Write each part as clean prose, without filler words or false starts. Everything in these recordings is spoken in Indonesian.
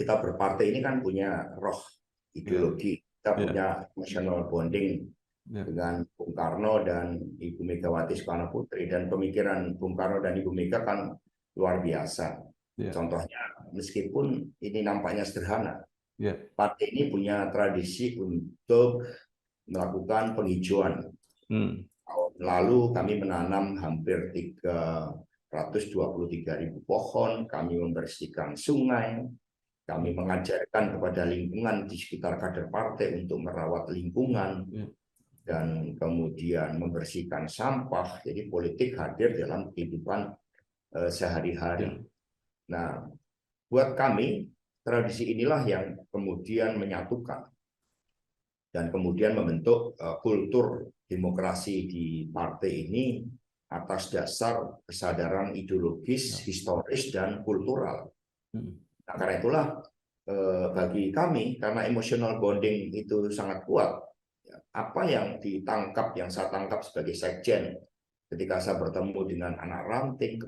kita berpartai ini kan punya roh ideologi, kita punya emotional bonding dengan Bung Karno dan Ibu Megawati Soekarno Putri, dan pemikiran Bung Karno dan Ibu Mega kan luar biasa. Contohnya, meskipun ini nampaknya sederhana, partai ini punya tradisi untuk melakukan penghijauan. Tahun lalu kami menanam hampir 323.000 pohon, kami membersihkan sungai, kami mengajarkan kepada lingkungan di sekitar kader partai untuk merawat lingkungan, dan kemudian membersihkan sampah. Jadi politik hadir dalam kehidupan sehari-hari. Nah, buat kami, tradisi inilah yang kemudian menyatukan dan kemudian membentuk kultur demokrasi di partai ini atas dasar kesadaran ideologis, historis, dan kultural. Nah, karena itulah bagi kami, karena emotional bonding itu sangat kuat, apa yang ditangkap, yang saya tangkap sebagai sekjen ketika saya bertemu dengan anak ranting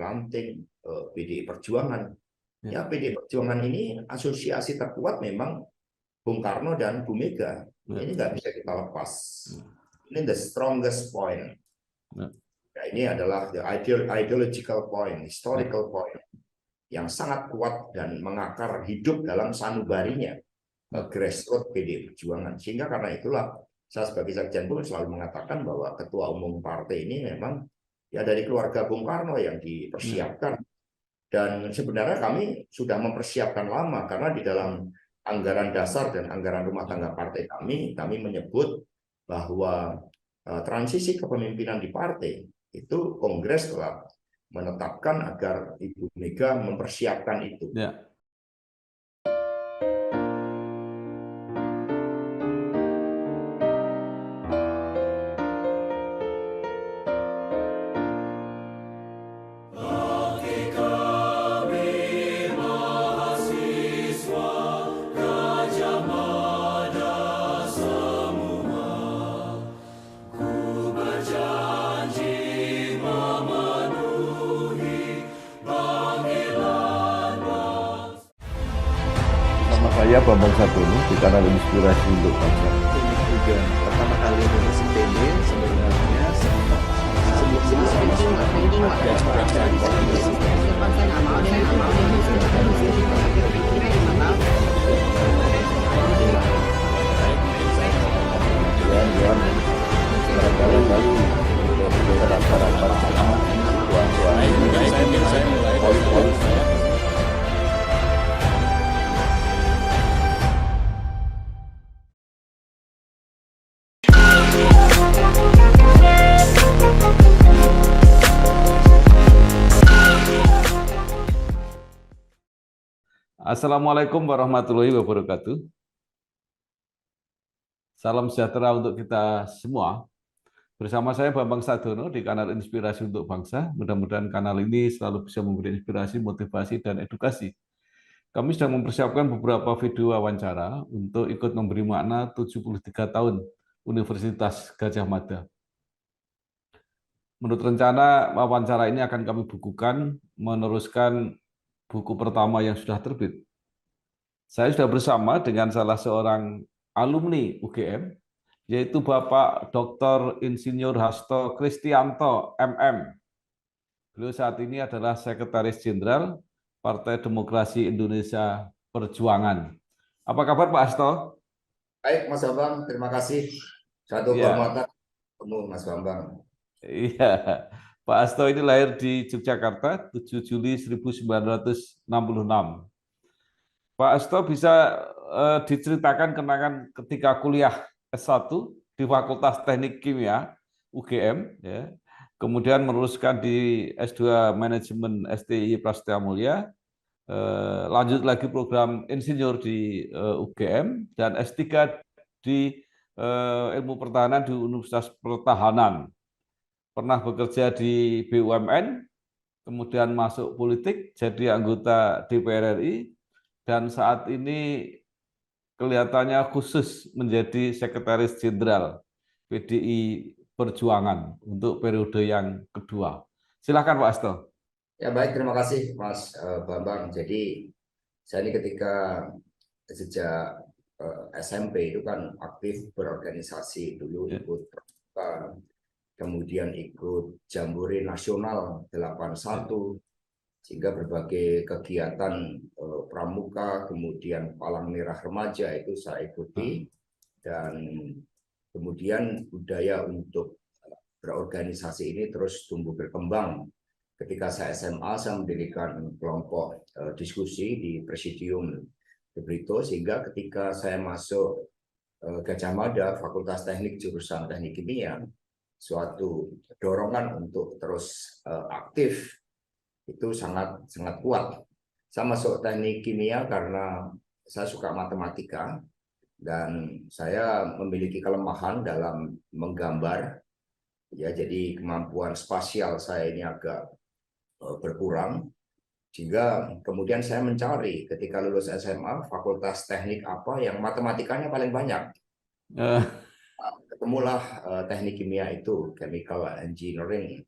PDI Perjuangan, ya PDI Perjuangan ini asosiasi terkuat memang Bung Karno dan Bu Mega. Ini nggak bisa kita lepas. Ini the strongest point. Ya, ini adalah the ideological point, historical point yang sangat kuat dan mengakar hidup dalam sanubarinya grassroots PDI Perjuangan. Sehingga karena itulah saya sebagai sekjen pun selalu mengatakan bahwa ketua umum partai ini memang ya dari keluarga Bung Karno yang dipersiapkan. Dan sebenarnya kami sudah mempersiapkan lama, karena di dalam anggaran dasar dan anggaran rumah tangga partai kami menyebut bahwa transisi kepemimpinan di partai itu Kongres telah menetapkan agar Ibu Mega mempersiapkan itu. Saya Bambang Sadono di kanal Inspirasi untuk Bangsa. Ini juga pertama kali nulis IPB sebenarnya Assalamualaikum warahmatullahi wabarakatuh. Salam sejahtera untuk kita semua. Bersama saya Bambang Sadono di kanal Inspirasi untuk Bangsa. Mudah-mudahan kanal ini selalu bisa memberi inspirasi, motivasi, dan edukasi. Kami sedang mempersiapkan beberapa video wawancara untuk ikut memberi makna 73 tahun Universitas Gadjah Mada. Menurut rencana, wawancara ini akan kami bukukan meneruskan buku pertama yang sudah terbit. Saya sudah bersama dengan salah seorang alumni UGM, yaitu Bapak Dr. Insinyur Hasto Kristianto, MM. Beliau saat ini adalah Sekretaris Jenderal Partai Demokrasi Indonesia Perjuangan. Apa kabar Pak Hasto? Baik Mas Bambang, terima kasih. Satu kehormatan ketemu Mas Bambang. Iya, Pak Hasto ini lahir di Yogyakarta 7 Juli 1966. Pak Hasto bisa diceritakan kenangan ketika kuliah S1 di Fakultas Teknik Kimia UGM, ya. Kemudian meneruskan di S2 Manajemen STI Prasetya Mulia, lanjut lagi program insinyur di UGM, dan S3 di Ilmu Pertahanan di Universitas Pertahanan. Pernah bekerja di BUMN, kemudian masuk politik, jadi anggota DPR RI, dan saat ini kelihatannya khusus menjadi Sekretaris Jenderal PDI Perjuangan untuk periode yang kedua. Silakan Pak Hasto. Ya baik, terima kasih Mas Bambang. Jadi saya ini ketika sejak SMP itu kan aktif berorganisasi, dulu ikut pramuka, kemudian ikut Jambore Nasional 81, sehingga berbagai kegiatan pramuka, kemudian Palang Merah Remaja itu saya ikuti, dan kemudian budaya untuk berorganisasi ini terus tumbuh berkembang. Ketika saya SMA, saya mendirikan kelompok diskusi di Presidium De Brito, sehingga ketika saya masuk Gajah Mada, Fakultas Teknik jurusan Teknik Kimia, suatu dorongan untuk terus aktif itu sangat kuat. Saya masuk Teknik Kimia karena saya suka matematika dan saya memiliki kelemahan dalam menggambar. Ya, jadi kemampuan spasial saya ini agak berkurang. Sehingga kemudian saya mencari ketika lulus SMA fakultas teknik apa yang matematikanya paling banyak. Ketemulah teknik kimia itu, chemical engineering,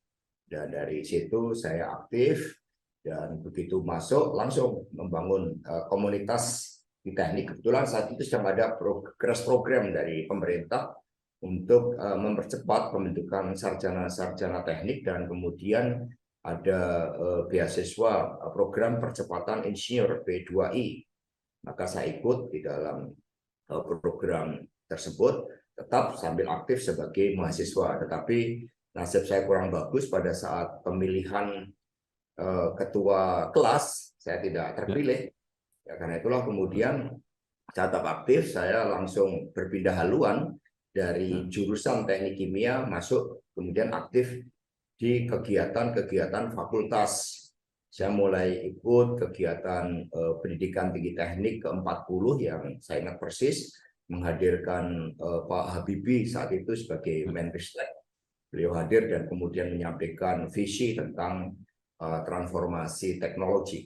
dan dari situ saya aktif, dan begitu masuk langsung membangun komunitas di teknik. Kebetulan saat itu sedang ada program dari pemerintah untuk mempercepat pembentukan sarjana-sarjana teknik, dan kemudian ada beasiswa program percepatan insinyur B2I. Maka saya ikut di dalam program tersebut, tetap sambil aktif sebagai mahasiswa. Tetapi nasib saya kurang bagus pada saat pemilihan ketua kelas, saya tidak terpilih. Ya, karena itulah kemudian saya tetap aktif, saya langsung berpindah haluan dari jurusan teknik kimia masuk kemudian aktif di kegiatan-kegiatan fakultas. Saya mulai ikut kegiatan pendidikan tinggi teknik ke-40 yang saya ingat persis, menghadirkan Pak Habibie saat itu sebagai Menristek. Beliau hadir dan kemudian menyampaikan visi tentang transformasi teknologi.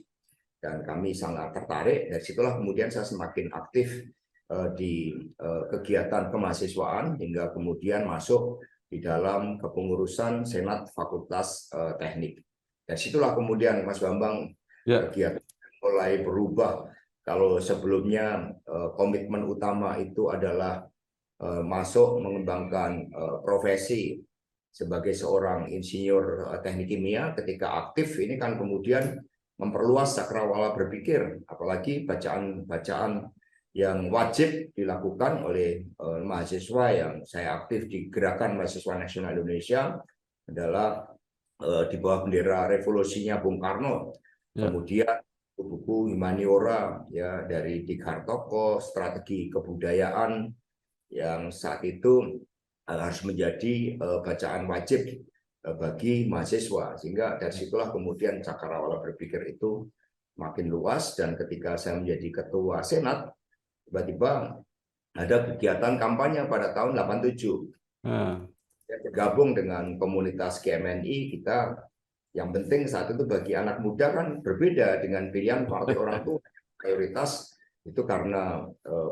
Dan kami sangat tertarik, dari situlah kemudian saya semakin aktif di kegiatan kemahasiswaan, hingga kemudian masuk di dalam kepengurusan Senat Fakultas Teknik. Dari situlah kemudian Mas Bambang kegiatan mulai berubah. Kalau sebelumnya komitmen utama itu adalah masuk mengembangkan profesi sebagai seorang insinyur teknik kimia, ketika aktif ini kan kemudian memperluas cakrawala berpikir, apalagi bacaan-bacaan yang wajib dilakukan oleh mahasiswa yang saya aktif di Gerakan Mahasiswa Nasional Indonesia adalah di bawah bendera revolusinya Bung Karno. Kemudian buku humaniora ya dari Dik Hartoko, strategi kebudayaan yang saat itu harus menjadi bacaan wajib bagi mahasiswa, sehingga dari situlah kemudian cakrawala berpikir itu makin luas. Dan ketika saya menjadi ketua Senat, tiba-tiba ada kegiatan kampanye pada tahun 87. Bergabung dengan komunitas GMNI, kita yang penting saat itu bagi anak muda kan berbeda dengan pilihan partai orang tua. Prioritas itu karena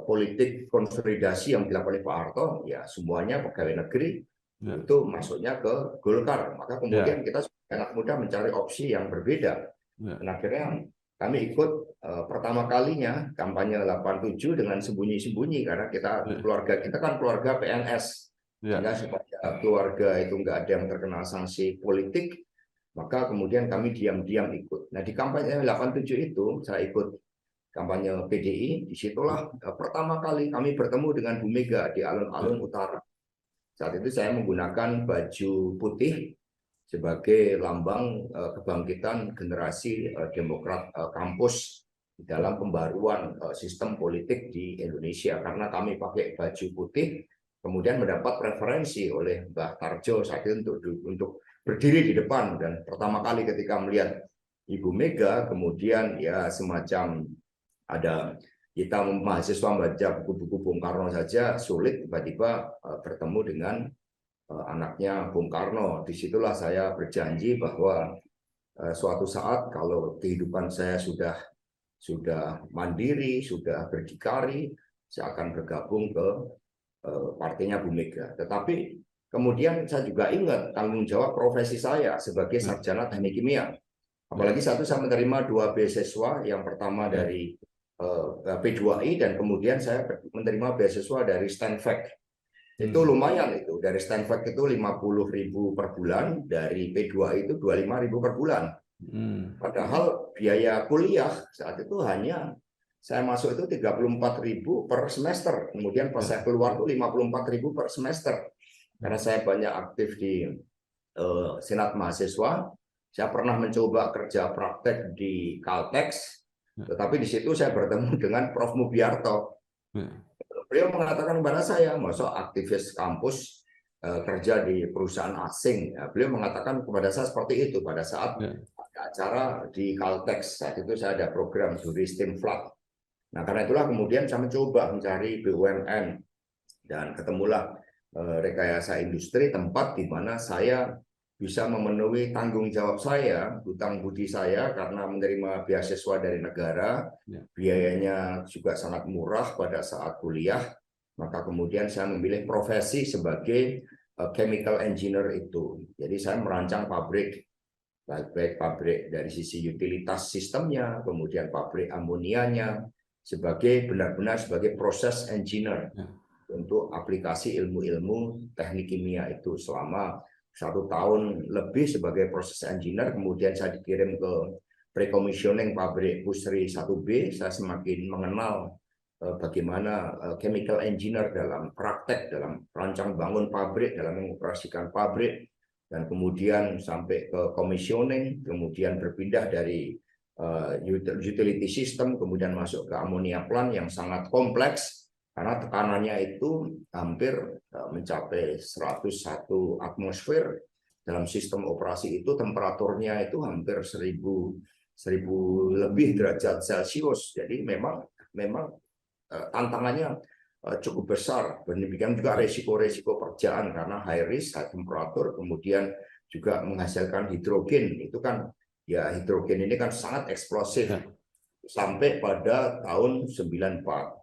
politik konsolidasi yang dilakukan oleh Pak Harto, ya semuanya pegawai negeri itu masuknya ke Golkar. Maka kemudian kita sebagai anak muda mencari opsi yang berbeda. Dan akhirnya kami ikut pertama kalinya kampanye 87 dengan sembunyi-sembunyi, karena keluarga kita kan keluarga PNS, sehingga supaya keluarga itu nggak ada yang terkena sanksi politik, maka kemudian kami diam-diam ikut. Nah, di kampanye 87 itu saya ikut kampanye PDI. Disitulah pertama kali kami bertemu dengan Bu Mega di alun-alun utara. Saat itu saya menggunakan baju putih sebagai lambang kebangkitan generasi Demokrat kampus dalam pembaruan sistem politik di Indonesia. Karena kami pakai baju putih, kemudian mendapat preferensi oleh Mbah Tarjo saat itu untuk berdiri di depan. Dan pertama kali ketika melihat Ibu Mega, kemudian ya semacam ada kita mahasiswa membaca buku-buku Bung Karno saja sulit, tiba-tiba bertemu dengan anaknya Bung Karno. Disitulah saya berjanji bahwa suatu saat kalau kehidupan saya sudah mandiri, sudah berdikari, saya akan bergabung ke partainya Bu Mega. Tetapi kemudian saya juga ingat tanggung jawab profesi saya sebagai sarjana teknik kimia. Apalagi saya menerima 2 beasiswa, yang pertama dari P2I dan kemudian saya menerima beasiswa dari Stanford. Itu lumayan itu. Dari Stanford itu 50.000 per bulan, dari P2I itu 25.000 per bulan. Padahal biaya kuliah saat itu hanya saya masuk itu 34.000 per semester. Kemudian pas saya keluar itu 54.000 per semester. Karena saya banyak aktif di Senat Mahasiswa, saya pernah mencoba kerja praktek di Caltex, tetapi di situ saya bertemu dengan Prof. Mubiarto. Beliau mengatakan kepada saya, masuk aktivis kampus kerja di perusahaan asing. Beliau mengatakan kepada saya seperti itu pada saat ada acara di Caltex. Saat itu saya ada program studi STEM Flat. Nah, karena itulah kemudian saya mencoba mencari BUMN dan ketemulah rekayasa industri, tempat di mana saya bisa memenuhi tanggung jawab saya, hutang budi saya karena menerima beasiswa dari negara, biayanya juga sangat murah pada saat kuliah. Maka kemudian saya memilih profesi sebagai chemical engineer itu. Jadi saya merancang pabrik, baik pabrik dari sisi utilitas sistemnya, kemudian pabrik amonianya, sebagai benar-benar sebagai proses engineer untuk aplikasi ilmu-ilmu teknik kimia itu selama 1 tahun lebih sebagai proses engineer. Kemudian saya dikirim ke pre-commissioning pabrik Pusri 1B. Saya semakin mengenal bagaimana chemical engineer dalam praktek, dalam rancang bangun pabrik, dalam mengoperasikan pabrik, dan kemudian sampai ke commissioning, kemudian berpindah dari utility system, kemudian masuk ke ammonia plant yang sangat kompleks karena tekanannya itu hampir mencapai 101 atmosfer. Dalam sistem operasi itu temperaturnya itu hampir 1000 lebih derajat Celcius. Jadi memang tantangannya cukup besar. Demikian juga resiko-resiko pekerjaan karena high risk, high temperatur, kemudian juga menghasilkan hidrogen. Itu kan ya, hidrogen ini kan sangat eksplosif sampai pada tahun 94.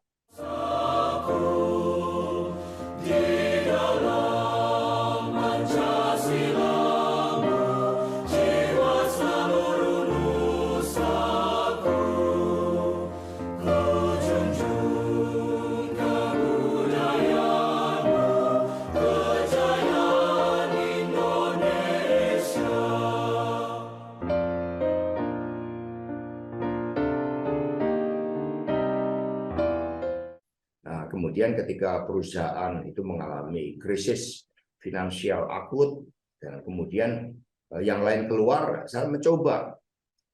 Kemudian ketika perusahaan itu mengalami krisis finansial akut, dan kemudian yang lain keluar, saya mencoba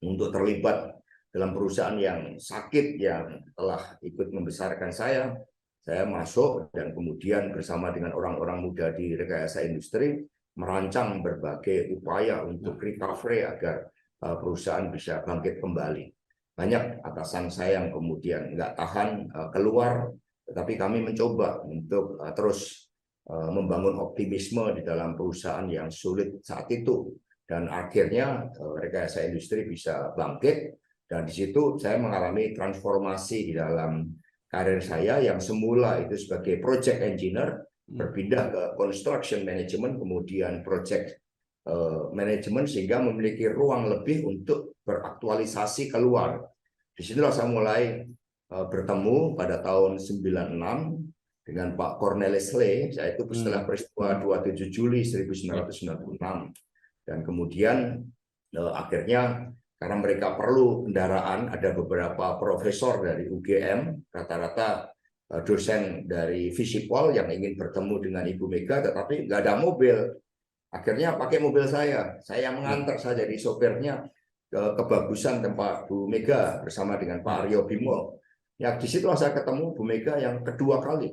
untuk terlibat dalam perusahaan yang sakit, yang telah ikut membesarkan saya. Saya masuk dan kemudian bersama dengan orang-orang muda di rekayasa industri, merancang berbagai upaya untuk recovery agar perusahaan bisa bangkit kembali. Banyak atasan saya yang kemudian nggak tahan keluar, tetapi kami mencoba untuk terus membangun optimisme di dalam perusahaan yang sulit saat itu. Dan akhirnya rekayasa industri bisa bangkit. Dan di situ saya mengalami transformasi di dalam karir saya yang semula itu sebagai project engineer, berpindah ke construction management, kemudian project management, sehingga memiliki ruang lebih untuk beraktualisasi keluar. Disitulah saya mulai bertemu pada tahun 96 dengan Pak Cornelis Lee, yaitu setelah peristiwa 27 Juli 1996. Dan kemudian akhirnya karena mereka perlu kendaraan, ada beberapa profesor dari UGM, rata-rata dosen dari Visipol yang ingin bertemu dengan Ibu Mega, tetapi nggak ada mobil. Akhirnya pakai mobil saya yang mengantar, saya jadi sopirnya ke Kebagusan tempat Bu Mega bersama dengan Pak Aryo Bimo. Ya, di situ saya ketemu Bu Mega yang kedua kali.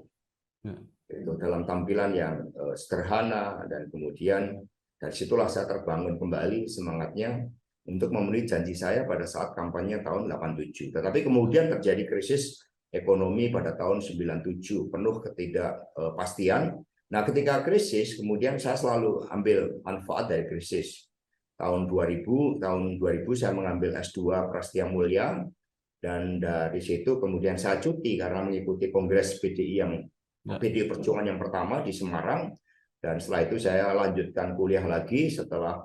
Itu dalam tampilan yang sederhana, dan kemudian dari situlah saya terbangun kembali semangatnya untuk memenuhi janji saya pada saat kampanye tahun 87. Tetapi kemudian terjadi krisis ekonomi pada tahun 97, penuh ketidakpastian. Nah, ketika krisis, kemudian saya selalu ambil manfaat dari krisis. Tahun 2000 saya mengambil S2 Prastia Mulia, dan dari situ kemudian saya cuti karena mengikuti kongres PDI Perjuangan yang pertama di Semarang. Dan setelah itu saya lanjutkan kuliah lagi. Setelah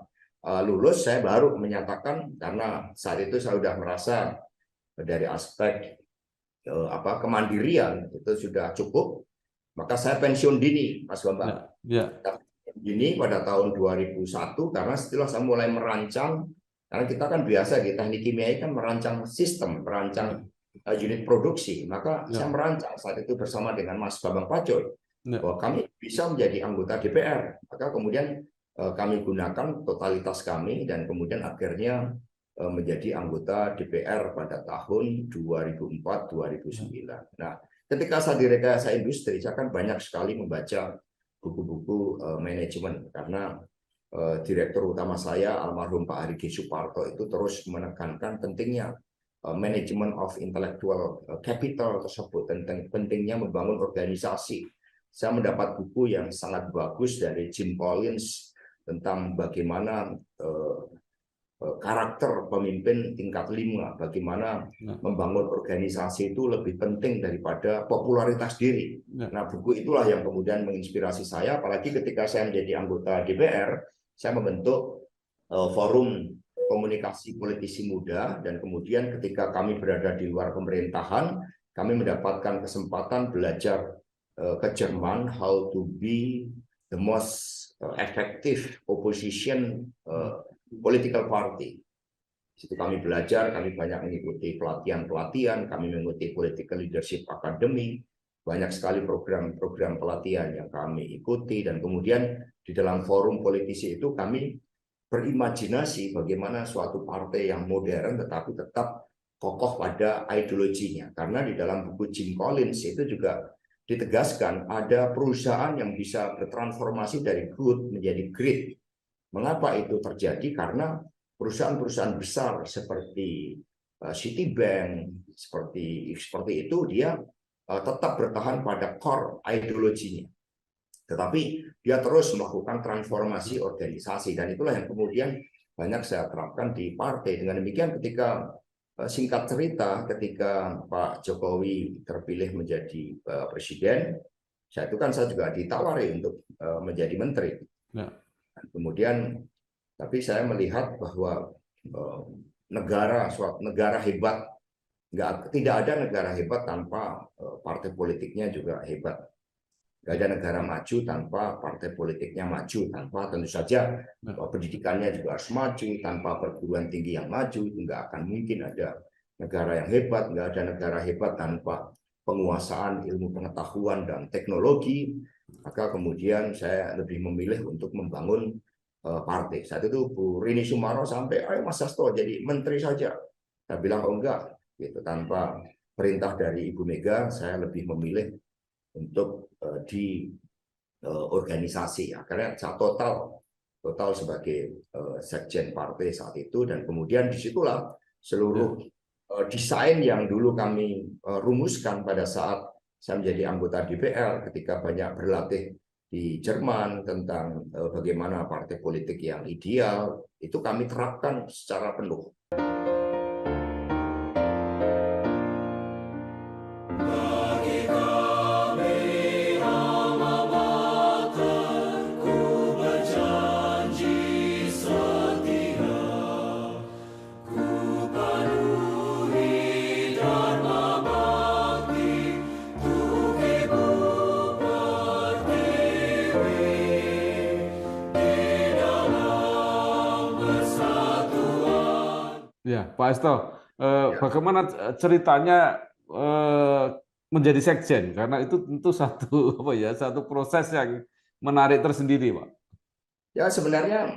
lulus saya baru menyatakan, karena saat itu saya sudah merasa dari aspek kemandirian itu sudah cukup, maka saya pensiun dini, Mas Bambang. Ya. Ini pada tahun 2001, karena setelah saya mulai merancang, karena kita kan biasa di teknik kimia kan merancang sistem, merancang unit produksi, maka saya merancang saat itu bersama dengan Mas Bambang Pacul bahwa kami bisa menjadi anggota DPR, maka kemudian kami gunakan totalitas kami dan kemudian akhirnya menjadi anggota DPR pada tahun 2004-2009. Nah, ketika saya di rekayasa industri, saya kan banyak sekali membaca buku-buku manajemen karena direktur utama saya almarhum Pak Hari G. Suparto itu terus menekankan pentingnya manajemen of intellectual capital tersebut, tentang pentingnya membangun organisasi. Saya mendapat buku yang sangat bagus dari Jim Collins tentang bagaimana karakter pemimpin tingkat 5, bagaimana membangun organisasi itu lebih penting daripada popularitas diri. Nah, buku itulah yang kemudian menginspirasi saya, apalagi ketika saya menjadi anggota DPR, saya membentuk forum komunikasi politisi muda, dan kemudian ketika kami berada di luar pemerintahan, kami mendapatkan kesempatan belajar ke Jerman, how to be the most effective opposition political party. Situ kami belajar, kami banyak mengikuti pelatihan-pelatihan, kami mengikuti political leadership academy, banyak sekali program-program pelatihan yang kami ikuti, dan kemudian di dalam forum politisi itu kami berimajinasi bagaimana suatu partai yang modern tetapi tetap kokoh pada ideologinya. Karena di dalam buku Jim Collins itu juga ditegaskan ada perusahaan yang bisa bertransformasi dari good menjadi great. Mengapa itu terjadi? Karena perusahaan-perusahaan besar seperti Citibank, seperti itu, dia tetap bertahan pada core ideologinya. Tetapi dia terus melakukan transformasi organisasi, dan itulah yang kemudian banyak saya terapkan di partai. Dengan demikian, ketika singkat cerita, ketika Pak Jokowi terpilih menjadi presiden, saya juga ditawari untuk menjadi menteri. Kemudian, tapi saya melihat bahwa suatu negara hebat, tidak ada negara hebat tanpa partai politiknya juga hebat. Tidak ada negara maju tanpa partai politiknya maju, tanpa tentu saja pendidikannya juga harus maju, tanpa perguruan tinggi yang maju, nggak akan mungkin ada negara yang hebat. Nggak ada negara hebat tanpa penguasaan ilmu pengetahuan dan teknologi. Maka kemudian saya lebih memilih untuk membangun partai. Saat itu Bu Rini Sumarno sampai, ayo Mas Hasto jadi menteri saja. Saya bilang, oh enggak, gitu. Tanpa perintah dari Ibu Mega, saya lebih memilih untuk di organisasi. Akhirnya saya total sebagai sekjen partai saat itu, dan kemudian disitulah seluruh desain yang dulu kami rumuskan pada saat saya menjadi anggota DPR, ketika banyak berlatih di Jerman tentang bagaimana partai politik yang ideal, itu kami terapkan secara penuh. Ya, Pak Hasto, bagaimana ceritanya menjadi sekjen? Karena itu tentu satu proses yang menarik tersendiri, Pak. Ya, sebenarnya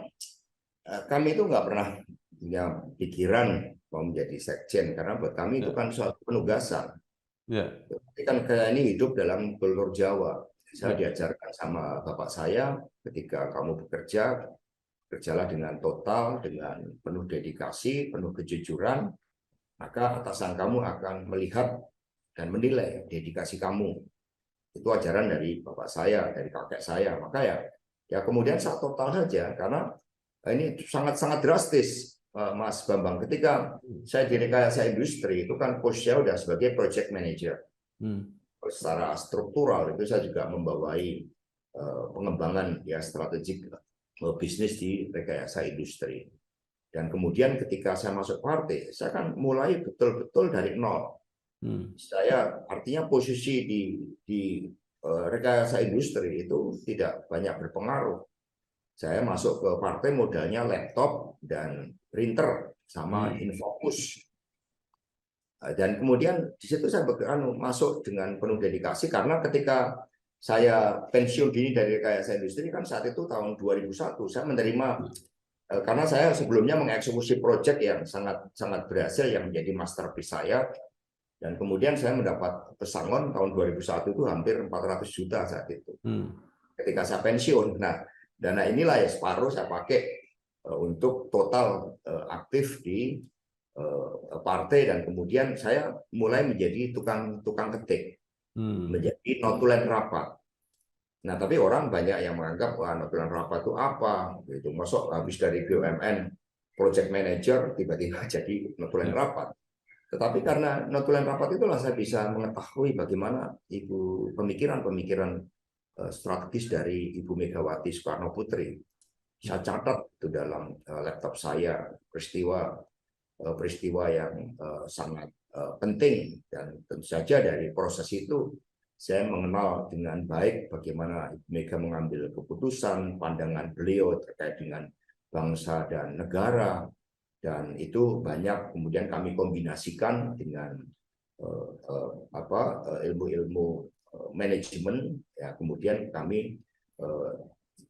kami itu nggak pernah punya pikiran mau menjadi sekjen, karena buat kami itu kan suatu penugasan. Tapi kan kayak ini hidup dalam kultur Jawa. Saya diajarkan sama bapak saya, ketika kamu bekerja, kerjalah dengan total, dengan penuh dedikasi, penuh kejujuran, maka atasan kamu akan melihat dan menilai dedikasi kamu. Itu ajaran dari bapak saya, dari kakek saya. Maka ya kemudian saya total saja, karena ini sangat-sangat drastis, Mas Bambang. Ketika saya di rekayasa industri, itu kan posisinya udah sebagai project manager. Secara struktural itu saya juga membawai pengembangan strategik bisnis di rekayasa industri. Dan kemudian ketika saya masuk partai, saya kan mulai betul-betul dari nol. Saya artinya posisi di rekayasa industri itu tidak banyak berpengaruh. Saya masuk ke partai modalnya laptop dan printer sama Infocus. Dan kemudian di situ saya masuk dengan penuh dedikasi karena ketika saya pensiun dini dari rekayasa industri kan saat itu tahun 2001 saya menerima karena saya sebelumnya mengeksekusi proyek yang sangat berhasil yang menjadi masterpiece saya dan kemudian saya mendapat pesangon tahun 2001 itu hampir 400 juta saat itu ketika saya pensiun. Nah, dana inilah ya separuh saya pakai untuk total aktif di partai dan kemudian saya mulai menjadi tukang ketik, menjadi notulen rapat. Nah, tapi orang banyak yang menganggap wah notulen rapat itu apa? Gitu. Masuk habis dari BUMN project manager tiba-tiba jadi notulen rapat. Tetapi karena notulen rapat itulah saya bisa mengetahui bagaimana pemikiran-pemikiran strategis dari Ibu Megawati Soekarno Putri. Saya catat itu dalam laptop saya peristiwa yang sangat penting dan tentu saja dari proses itu saya mengenal dengan baik bagaimana Ibu Mega mengambil keputusan, pandangan beliau terkait dengan bangsa dan negara, dan itu banyak kemudian kami kombinasikan dengan ilmu-ilmu manajemen, ya kemudian kami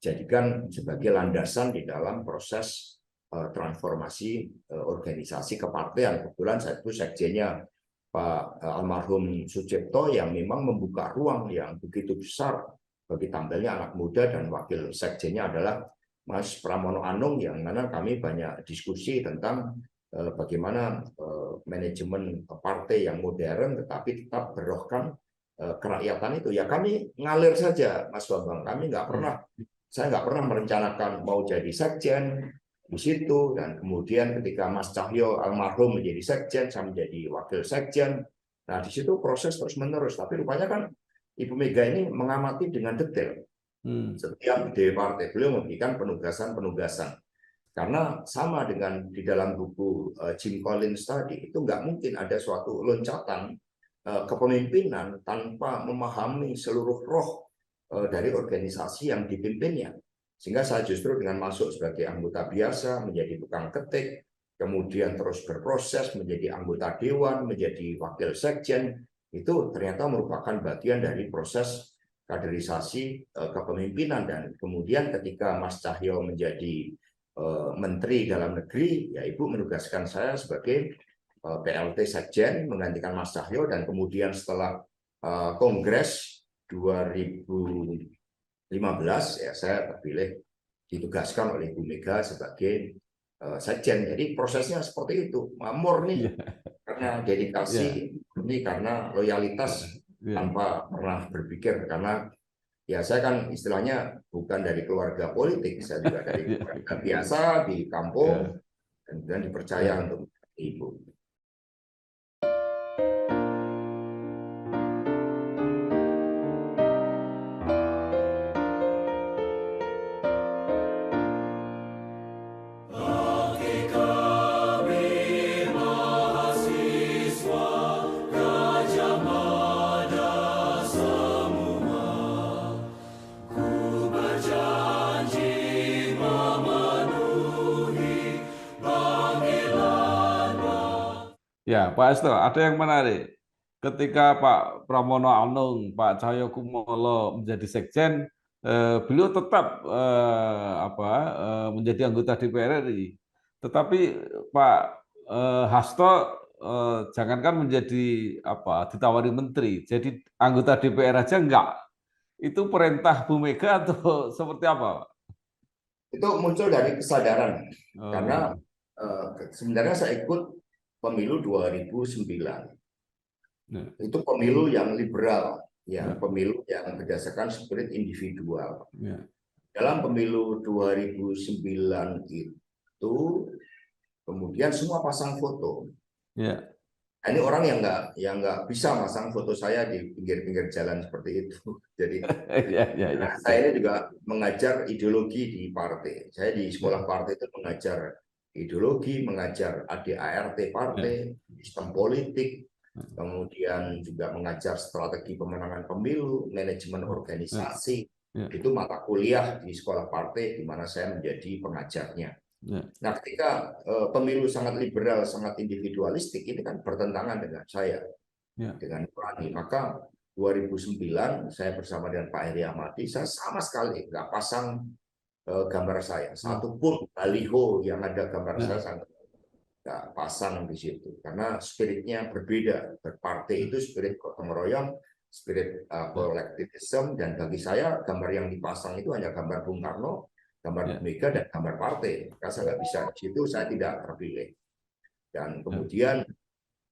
jadikan sebagai landasan di dalam proses transformasi organisasi kepartean. Kebetulan saya itu sekjennya Pak almarhum Sucipto yang memang membuka ruang yang begitu besar bagi tampilnya anak muda, dan wakil sekjennya adalah Mas Pramono Anung yang mana kami banyak diskusi tentang bagaimana manajemen partai yang modern tetapi tetap berohkan kerakyatan itu. Ya kami ngalir saja Mas Bambang, saya nggak pernah merencanakan mau jadi sekjen di situ, dan kemudian ketika Mas Cahyo almarhum menjadi sekjen, saya menjadi wakil sekjen. Nah di situ proses terus menerus, tapi rupanya kan Ibu Mega ini mengamati dengan detail setiap ide partai. Beliau memberikan penugasan-penugasan karena sama dengan di dalam buku Jim Collins tadi, itu nggak mungkin ada suatu loncatan kepemimpinan tanpa memahami seluruh roh dari organisasi yang dipimpinnya. Sehingga saya justru dengan masuk sebagai anggota biasa, menjadi tukang ketik, kemudian terus berproses menjadi anggota dewan, menjadi wakil sekjen, itu ternyata merupakan bagian dari proses kaderisasi kepemimpinan. Dan kemudian ketika Mas Cahyo menjadi Menteri Dalam Negeri, ya Ibu menugaskan saya sebagai PLT Sekjen menggantikan Mas Cahyo, dan kemudian setelah Kongres 2015 ya saya terpilih ditugaskan oleh Ibu Mega sebagai sekjen. Jadi prosesnya seperti itu, murni karena dedikasi, murni karena loyalitas, tanpa pernah berpikir, karena ya saya kan istilahnya bukan dari keluarga politik, saya juga dari keluarga biasa di kampung dan dipercaya untuk Ibu. Ya, Pak Hasto, ada yang menarik. Ketika Pak Pramono Anung, Pak Cahyokumolo menjadi sekjen, beliau tetap menjadi anggota DPR RI. Tetapi Pak Hasto jangankan menjadi ditawari menteri, jadi anggota DPR aja enggak. Itu perintah Bu Mega atau seperti apa, Pak? Itu muncul dari kesadaran, karena sebenarnya saya ikut pemilu 2009. Itu pemilu yang liberal, pemilu yang berdasarkan spirit individual. Dalam pemilu 2009 itu kemudian semua pasang foto. Ini orang yang nggak bisa masang foto saya di pinggir-pinggir jalan seperti itu. Jadi saya ini juga mengajar ideologi di partai. Saya di sekolah partai itu mengajar ideologi, mengajar ADART partai, sistem politik, kemudian juga mengajar strategi pemenangan pemilu, manajemen organisasi. Itu mata kuliah di sekolah partai di mana saya menjadi pengajarnya. Nah, ketika pemilu sangat liberal, sangat individualistik, ini kan bertentangan dengan saya, dengan Nurani. Maka 2009 saya bersama dengan Pak Heri Ahmadi, saya sama sekali nggak pasang gambar saya, satupun baliho yang ada gambar saya nggak pasang di situ, karena spiritnya berbeda. Berpartai itu spirit gotong royong, spirit kolektivisme, dan bagi saya gambar yang dipasang itu hanya gambar Bung Karno, gambar Mega, dan gambar partai. Maka saya nggak bisa di situ, saya tidak terpilih. Dan kemudian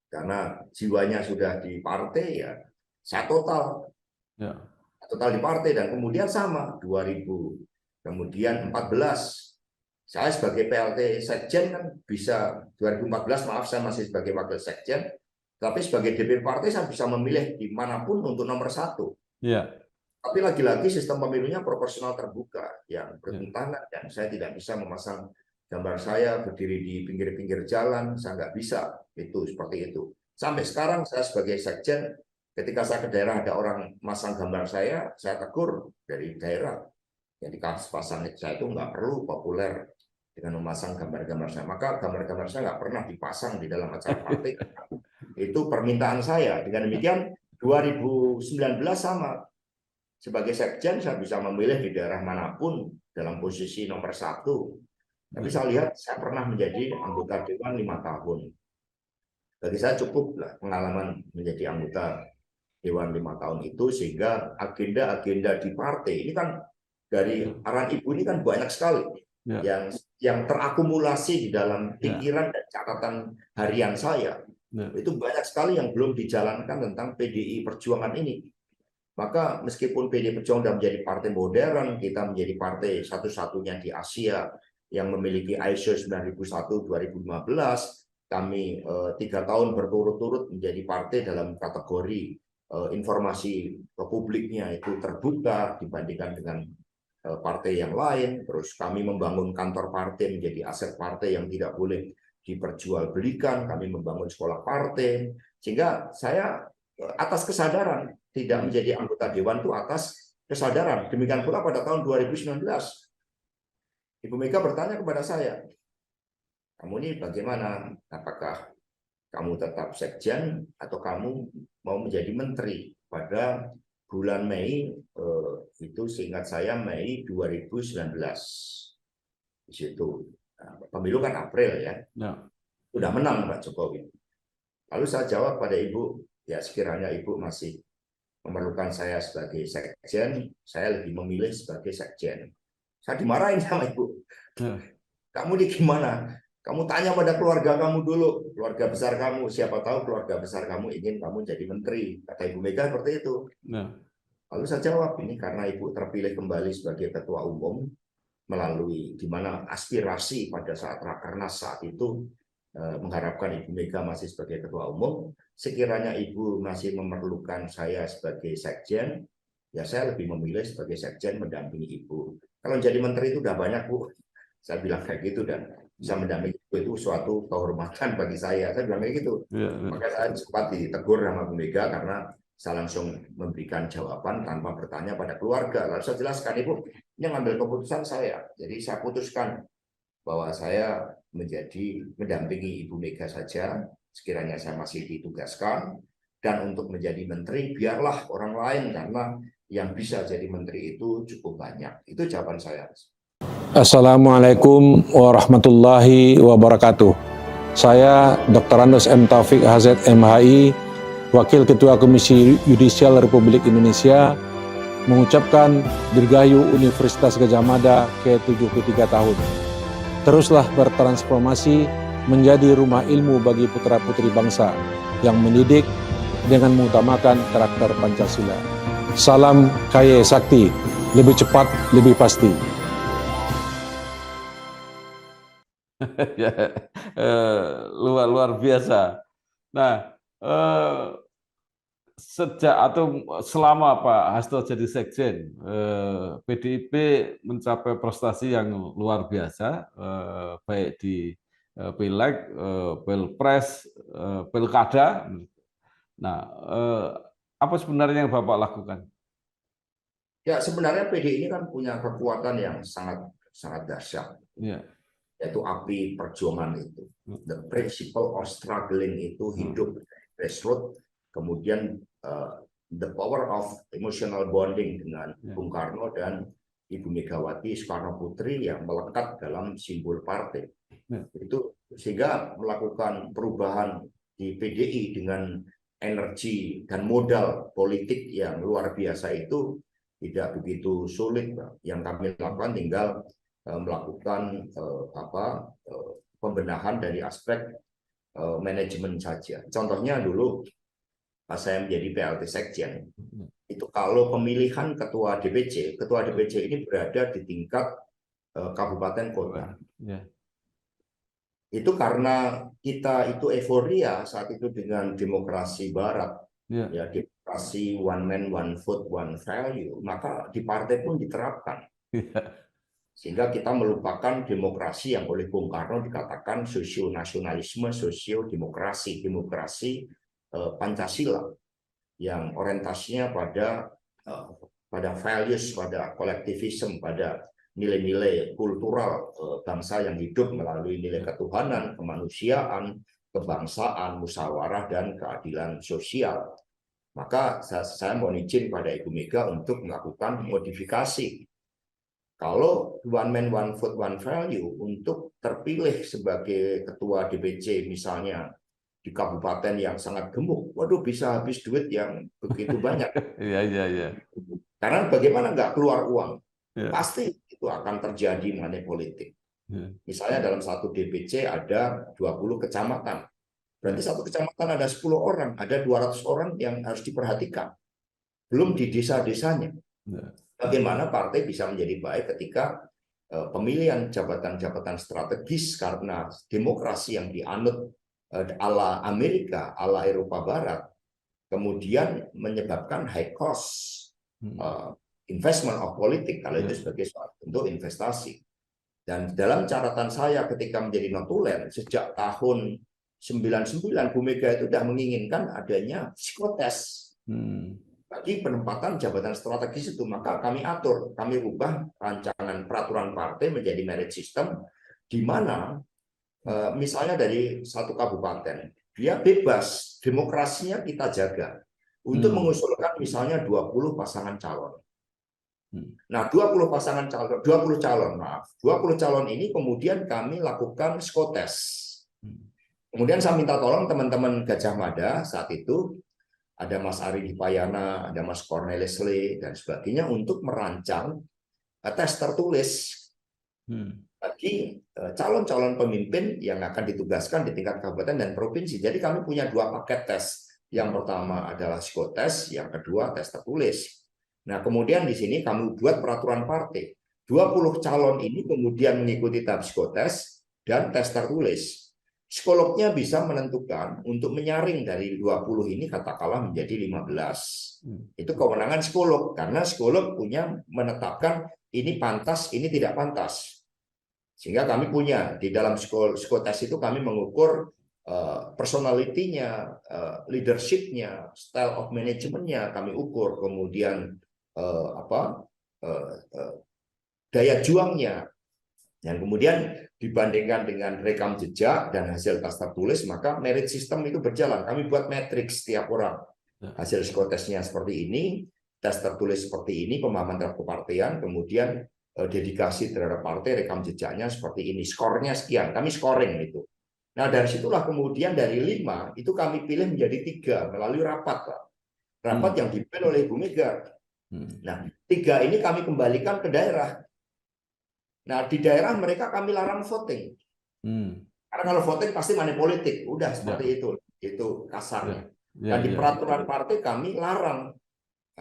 karena jiwanya sudah di partai, ya saya total di partai. Dan kemudian sama 2000, kemudian 14. Saya sebagai PLT Sekjen kan bisa, 2014 maaf saya masih sebagai wakil Sekjen, tapi sebagai DPP partai saya bisa memilih dimanapun untuk nomor 1. Tapi lagi-lagi sistem pemilunya proporsional terbuka yang bertentangan, dan saya tidak bisa memasang gambar saya berdiri di pinggir-pinggir jalan, saya nggak bisa itu seperti itu. Sampai sekarang saya sebagai Sekjen, ketika saya ke daerah ada orang masang gambar saya tegur dari daerah. Jadi pasang saya itu nggak perlu populer dengan memasang gambar-gambar saya. Maka gambar-gambar saya nggak pernah dipasang di dalam acara partai. Itu permintaan saya. Dengan demikian 2019 sama. Sebagai Sekjen saya bisa memilih di daerah manapun dalam posisi nomor 1. Tapi saya lihat saya pernah menjadi anggota Dewan 5 tahun. Bagi saya cukup lah pengalaman menjadi anggota Dewan 5 tahun itu, sehingga agenda-agenda di partai ini kan dari arahan Ibu ini kan banyak sekali yang terakumulasi di dalam pikiran dan catatan harian saya. Itu banyak sekali yang belum dijalankan tentang PDI Perjuangan ini. Maka meskipun PDI Perjuangan sudah menjadi partai modern, kita menjadi partai satu-satunya di Asia yang memiliki ISO 9001-2015, kami 3 tahun berturut-turut menjadi partai dalam kategori informasi publiknya itu terbuka dibandingkan dengan partai yang lain. Terus kami membangun kantor partai menjadi aset partai yang tidak boleh diperjualbelikan. Kami membangun sekolah partai, sehingga saya atas kesadaran tidak menjadi anggota dewan itu atas kesadaran. Demikian pula pada tahun 2019 Ibu Mega bertanya kepada saya, kamu ini bagaimana? Apakah kamu tetap sekjen atau kamu mau menjadi menteri? Pada bulan Mei, itu seingat saya Mei 2019. Di situ. Pemilu kan April ya. Sudah menang Pak Jokowi. Lalu saya jawab pada Ibu, ya sekiranya Ibu masih memerlukan saya sebagai sekjen, saya lebih memilih sebagai sekjen. Saya dimarahin sama Ibu. Kamu ini gimana? Kamu tanya pada keluarga kamu dulu, keluarga besar kamu, siapa tahu keluarga besar kamu ingin kamu jadi menteri. Kata Ibu Mega seperti itu. Lalu saya jawab, ini karena Ibu terpilih kembali sebagai ketua umum, melalui di mana aspirasi pada saat Rakernas saat itu mengharapkan Ibu Mega masih sebagai ketua umum. Sekiranya Ibu masih memerlukan saya sebagai sekjen, ya saya lebih memilih sebagai sekjen mendampingi Ibu. Kalau jadi menteri itu udah banyak Bu. Saya bilang kayak gitu, dan bisa mendampingi itu suatu kehormatan bagi saya. Saya bilang kayak gitu. Maka saya sempat ditegur sama Bu Mega karena saya langsung memberikan jawaban tanpa bertanya pada keluarga. Lalu saya jelaskan, Ibu, ini ngambil keputusan saya. Jadi saya putuskan bahwa saya mendampingi Ibu Mega saja, sekiranya saya masih ditugaskan, dan untuk menjadi menteri biarlah orang lain, karena yang bisa jadi menteri itu cukup banyak. Itu jawaban saya. Assalamualaikum warahmatullahi wabarakatuh. Saya Dr. Andos M. Taufik HZ MHI, Wakil Ketua Komisi Yudisial Republik Indonesia, mengucapkan Dirgahayu Universitas Gadjah Mada ke-73 tahun. Teruslah bertransformasi menjadi rumah ilmu bagi putra-putri bangsa yang mendidik dengan mengutamakan karakter Pancasila. Salam Kaya Sakti, lebih cepat, lebih pasti. Luar biasa. Nah, sejak atau selama Pak Hasto jadi sekjen, PDIP mencapai prestasi yang luar biasa, baik di Pileg, Pilpres, Pilkada, Nah, apa sebenarnya yang Bapak lakukan? Ya, sebenarnya PDI ini kan punya kekuatan yang sangat sangat dahsyat, Ya. yaitu api perjuangan itu. The principle of struggling itu hidup dari grassroots, kemudian the power of emotional bonding dengan Bung Karno dan Ibu Megawati Soekarno Putri yang melekat dalam simbol partai. Itu sehingga melakukan perubahan di PDI dengan energi dan modal politik yang luar biasa itu tidak begitu sulit. Yang kami lakukan tinggal melakukan pembenahan dari aspek manajemen saja. Contohnya dulu pas saya menjadi PLT Sekjen, itu kalau pemilihan ketua DPC ini berada di tingkat kabupaten kota. Itu karena kita itu euforia saat itu dengan demokrasi Barat, ya demokrasi one man one vote one value, maka di partai pun diterapkan. Sehingga kita melupakan demokrasi yang oleh Bung Karno dikatakan sosio-nasionalisme, sosio-demokrasi, demokrasi Pancasila yang orientasinya pada values, pada kolektivisme, pada nilai-nilai kultural bangsa yang hidup melalui nilai ketuhanan, kemanusiaan, kebangsaan, musyawarah, dan keadilan sosial. Maka saya mohon izin pada Ibu Mega untuk melakukan modifikasi. Kalau one man one vote one value untuk terpilih sebagai ketua DPC misalnya di kabupaten yang sangat gemuk, waduh bisa habis duit yang begitu banyak. Iya. Karena bagaimana nggak keluar uang, pasti itu akan terjadi money politik. Misalnya dalam satu DPC ada 20 kecamatan, berarti satu kecamatan ada 10 orang, ada 200 orang yang harus diperhatikan. Belum di desa-desanya. Bagaimana partai bisa menjadi baik ketika pemilihan jabatan-jabatan strategis karena demokrasi yang dianut ala Amerika, ala Eropa Barat, kemudian menyebabkan high cost investment of politik, kalau itu sebagai suatu bentuk investasi. Dan dalam catatan saya ketika menjadi notulen, sejak tahun 99, Bu Mega itu sudah menginginkan adanya psikotes bagi penempatan jabatan strategis itu. Maka kami atur, kami rubah rancangan peraturan partai menjadi merit system, di mana misalnya dari satu kabupaten, dia bebas, demokrasinya kita jaga, untuk mengusulkan misalnya 20 pasangan calon. Nah, 20 calon ini kemudian kami lakukan psikotes. Kemudian saya minta tolong teman-teman Gajah Mada saat itu, ada Mas Ari Dipayana, ada Mas Cornelis Lee, dan sebagainya, untuk merancang tes tertulis bagi calon-calon pemimpin yang akan ditugaskan di tingkat kabupaten dan provinsi. Jadi kami punya 2 paket tes. Yang pertama adalah psikotes, yang kedua tes tertulis. Nah, kemudian di sini kami buat peraturan partai. 20 calon ini kemudian mengikuti tahap psikotes dan tes tertulis. Psikolognya bisa menentukan untuk menyaring dari 20 ini katakanlah menjadi 15. Itu kewenangan psikolog, karena psikolog punya menetapkan ini pantas, ini tidak pantas. Sehingga kami punya di dalam psikotes itu kami mengukur personality-nya, leadership-nya, style of management-nya kami ukur, kemudian daya juangnya. Dan kemudian dibandingkan dengan rekam jejak dan hasil tes tertulis, maka merit system itu berjalan. Kami buat matriks setiap orang. Hasil psikotesnya seperti ini, tes tertulis seperti ini, pemahaman terhadap kepartean, kemudian dedikasi terhadap partai, rekam jejaknya seperti ini, skornya sekian. Kami scoring itu. Nah, dari situlah kemudian dari 5 itu kami pilih menjadi 3 melalui rapat, Pak. Rapat yang dipimpin oleh Ibu Mega. Nah, 3 ini kami kembalikan ke daerah. Nah, di daerah mereka kami larang voting. Karena kalau voting pasti money politik. Udah seperti itu kasarnya. Dan di peraturan partai kami larang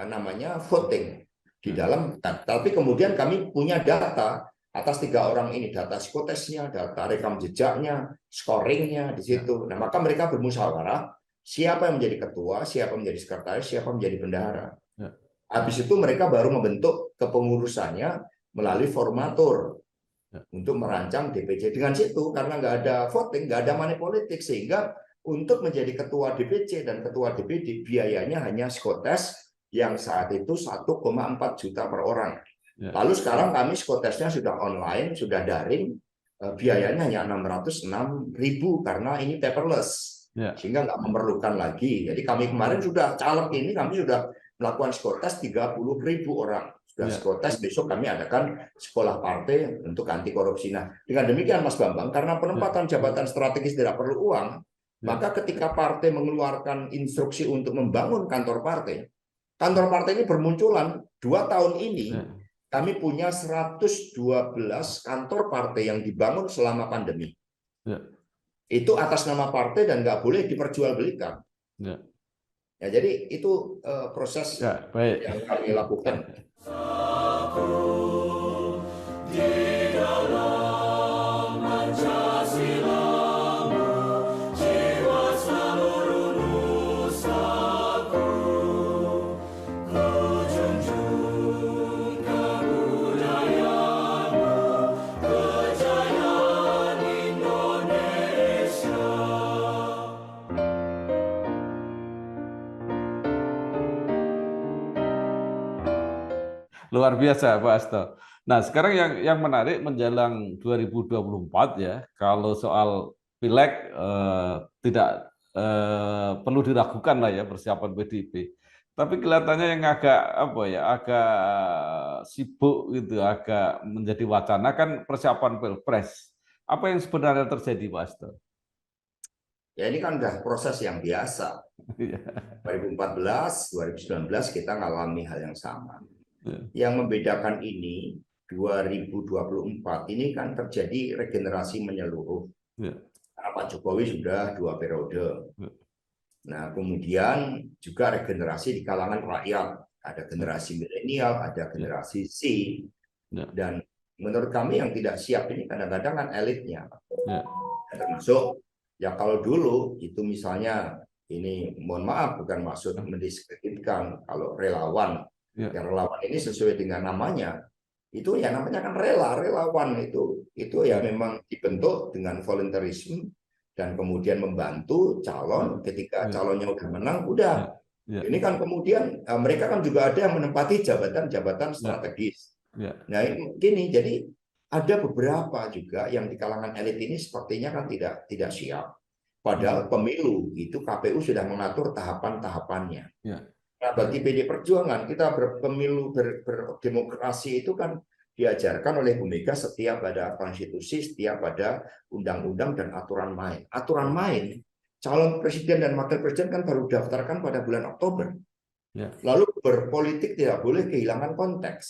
namanya voting di dalam. Tapi kemudian kami punya data atas 3 orang ini, data psikotesnya, data rekam jejaknya, scoringnya di situ. Nah, maka mereka bermusyawarah siapa yang menjadi ketua, siapa yang menjadi sekretaris, siapa yang menjadi bendahara. Habis itu mereka baru membentuk kepengurusannya melalui formatur untuk merancang DPC. Dengan situ, karena nggak ada voting, nggak ada money politik, sehingga untuk menjadi ketua DPC dan ketua DPD biayanya hanya psikotes yang saat itu 1,4 juta per orang. Lalu sekarang kami psikotesnya sudah online, sudah daring, biayanya hanya 606.000 karena ini paperless, sehingga nggak memerlukan lagi. Jadi kami kemarin sudah caleg ini kami sudah melakukan psikotes 30.000 orang. Sudah psikotes, besok kami adakan sekolah partai untuk anti korupsi. Nah, dengan demikian Mas Bambang, karena penempatan jabatan strategis tidak perlu uang, maka ketika partai mengeluarkan instruksi untuk membangun kantor partai ini bermunculan 2 tahun ini. Kami punya 112 kantor partai yang dibangun selama pandemi. Itu atas nama partai dan nggak boleh diperjualbelikan. Ya, jadi itu proses yang kami lakukan. Luar biasa Pak Hasto. Nah, sekarang yang menarik menjelang 2024 ya, kalau soal pileg tidak perlu diragukan lah ya persiapan PDIP. Tapi kelihatannya yang agak sibuk gitu, agak menjadi wacana kan persiapan Pilpres. Apa yang sebenarnya terjadi Pak Hasto? Ya ini kan udah proses yang biasa. 2014, 2019 kita ngalami hal yang sama. Yang membedakan ini 2024 ini kan terjadi regenerasi menyeluruh. Karena Pak Jokowi sudah 2 periode. Nah, kemudian juga regenerasi di kalangan rakyat. Ada generasi milenial, ada generasi Z. Dan menurut kami yang tidak siap ini kadang-kadang kan elitnya. Termasuk ya kalau dulu itu misalnya ini mohon maaf bukan maksud mendiskreditkan kalau relawan. Yang relawan ini sesuai dengan namanya, itu ya namanya kan relawan itu ya memang dibentuk dengan volunteerisme dan kemudian membantu calon ketika calonnya udah menang, udah. Ini kan kemudian mereka kan juga ada yang menempati jabatan-jabatan strategis. Nah gini, jadi ada beberapa juga yang di kalangan elit ini sepertinya kan tidak siap. Padahal pemilu itu KPU sudah mengatur tahapan-tahapannya. Nah, bagi PD Perjuangan, kita berpemilu, berdemokrasi itu kan diajarkan oleh Bu Mega setia pada konstitusi, setia pada undang-undang dan aturan main. Aturan main, calon presiden dan wakil presiden kan baru daftarkan pada bulan Oktober. Lalu berpolitik tidak boleh kehilangan konteks.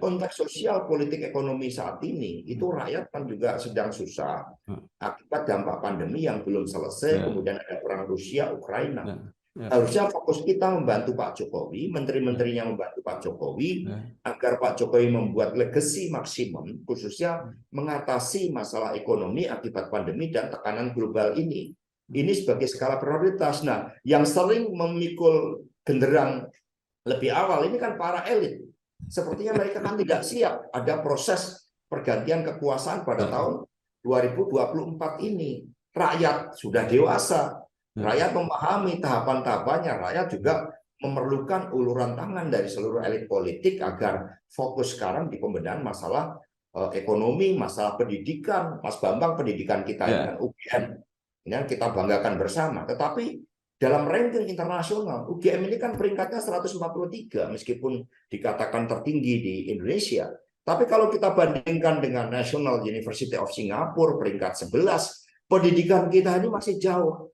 Konteks sosial, politik, ekonomi saat ini, itu rakyat kan juga sedang susah akibat dampak pandemi yang belum selesai, kemudian ada perang Rusia, Ukraina. Harusnya fokus kita membantu Pak Jokowi, menteri-menterinya membantu Pak Jokowi, agar Pak Jokowi membuat legacy maksimum, khususnya mengatasi masalah ekonomi akibat pandemi dan tekanan global ini. Ini sebagai skala prioritas. Nah, yang sering memikul genderang lebih awal ini kan para elit. Sepertinya mereka kan tidak siap. Ada proses pergantian kekuasaan pada tahun 2024 ini. Rakyat sudah dewasa. Rakyat memahami tahapan-tahapannya, rakyat juga memerlukan uluran tangan dari seluruh elit politik agar fokus sekarang di pembenahan masalah ekonomi, masalah pendidikan. Mas Bambang, pendidikan kita ini kan UGM, ini kan kita banggakan bersama. Tetapi dalam ranking internasional, UGM ini kan peringkatnya 143, meskipun dikatakan tertinggi di Indonesia. Tapi kalau kita bandingkan dengan National University of Singapore, peringkat 11, pendidikan kita ini masih jauh.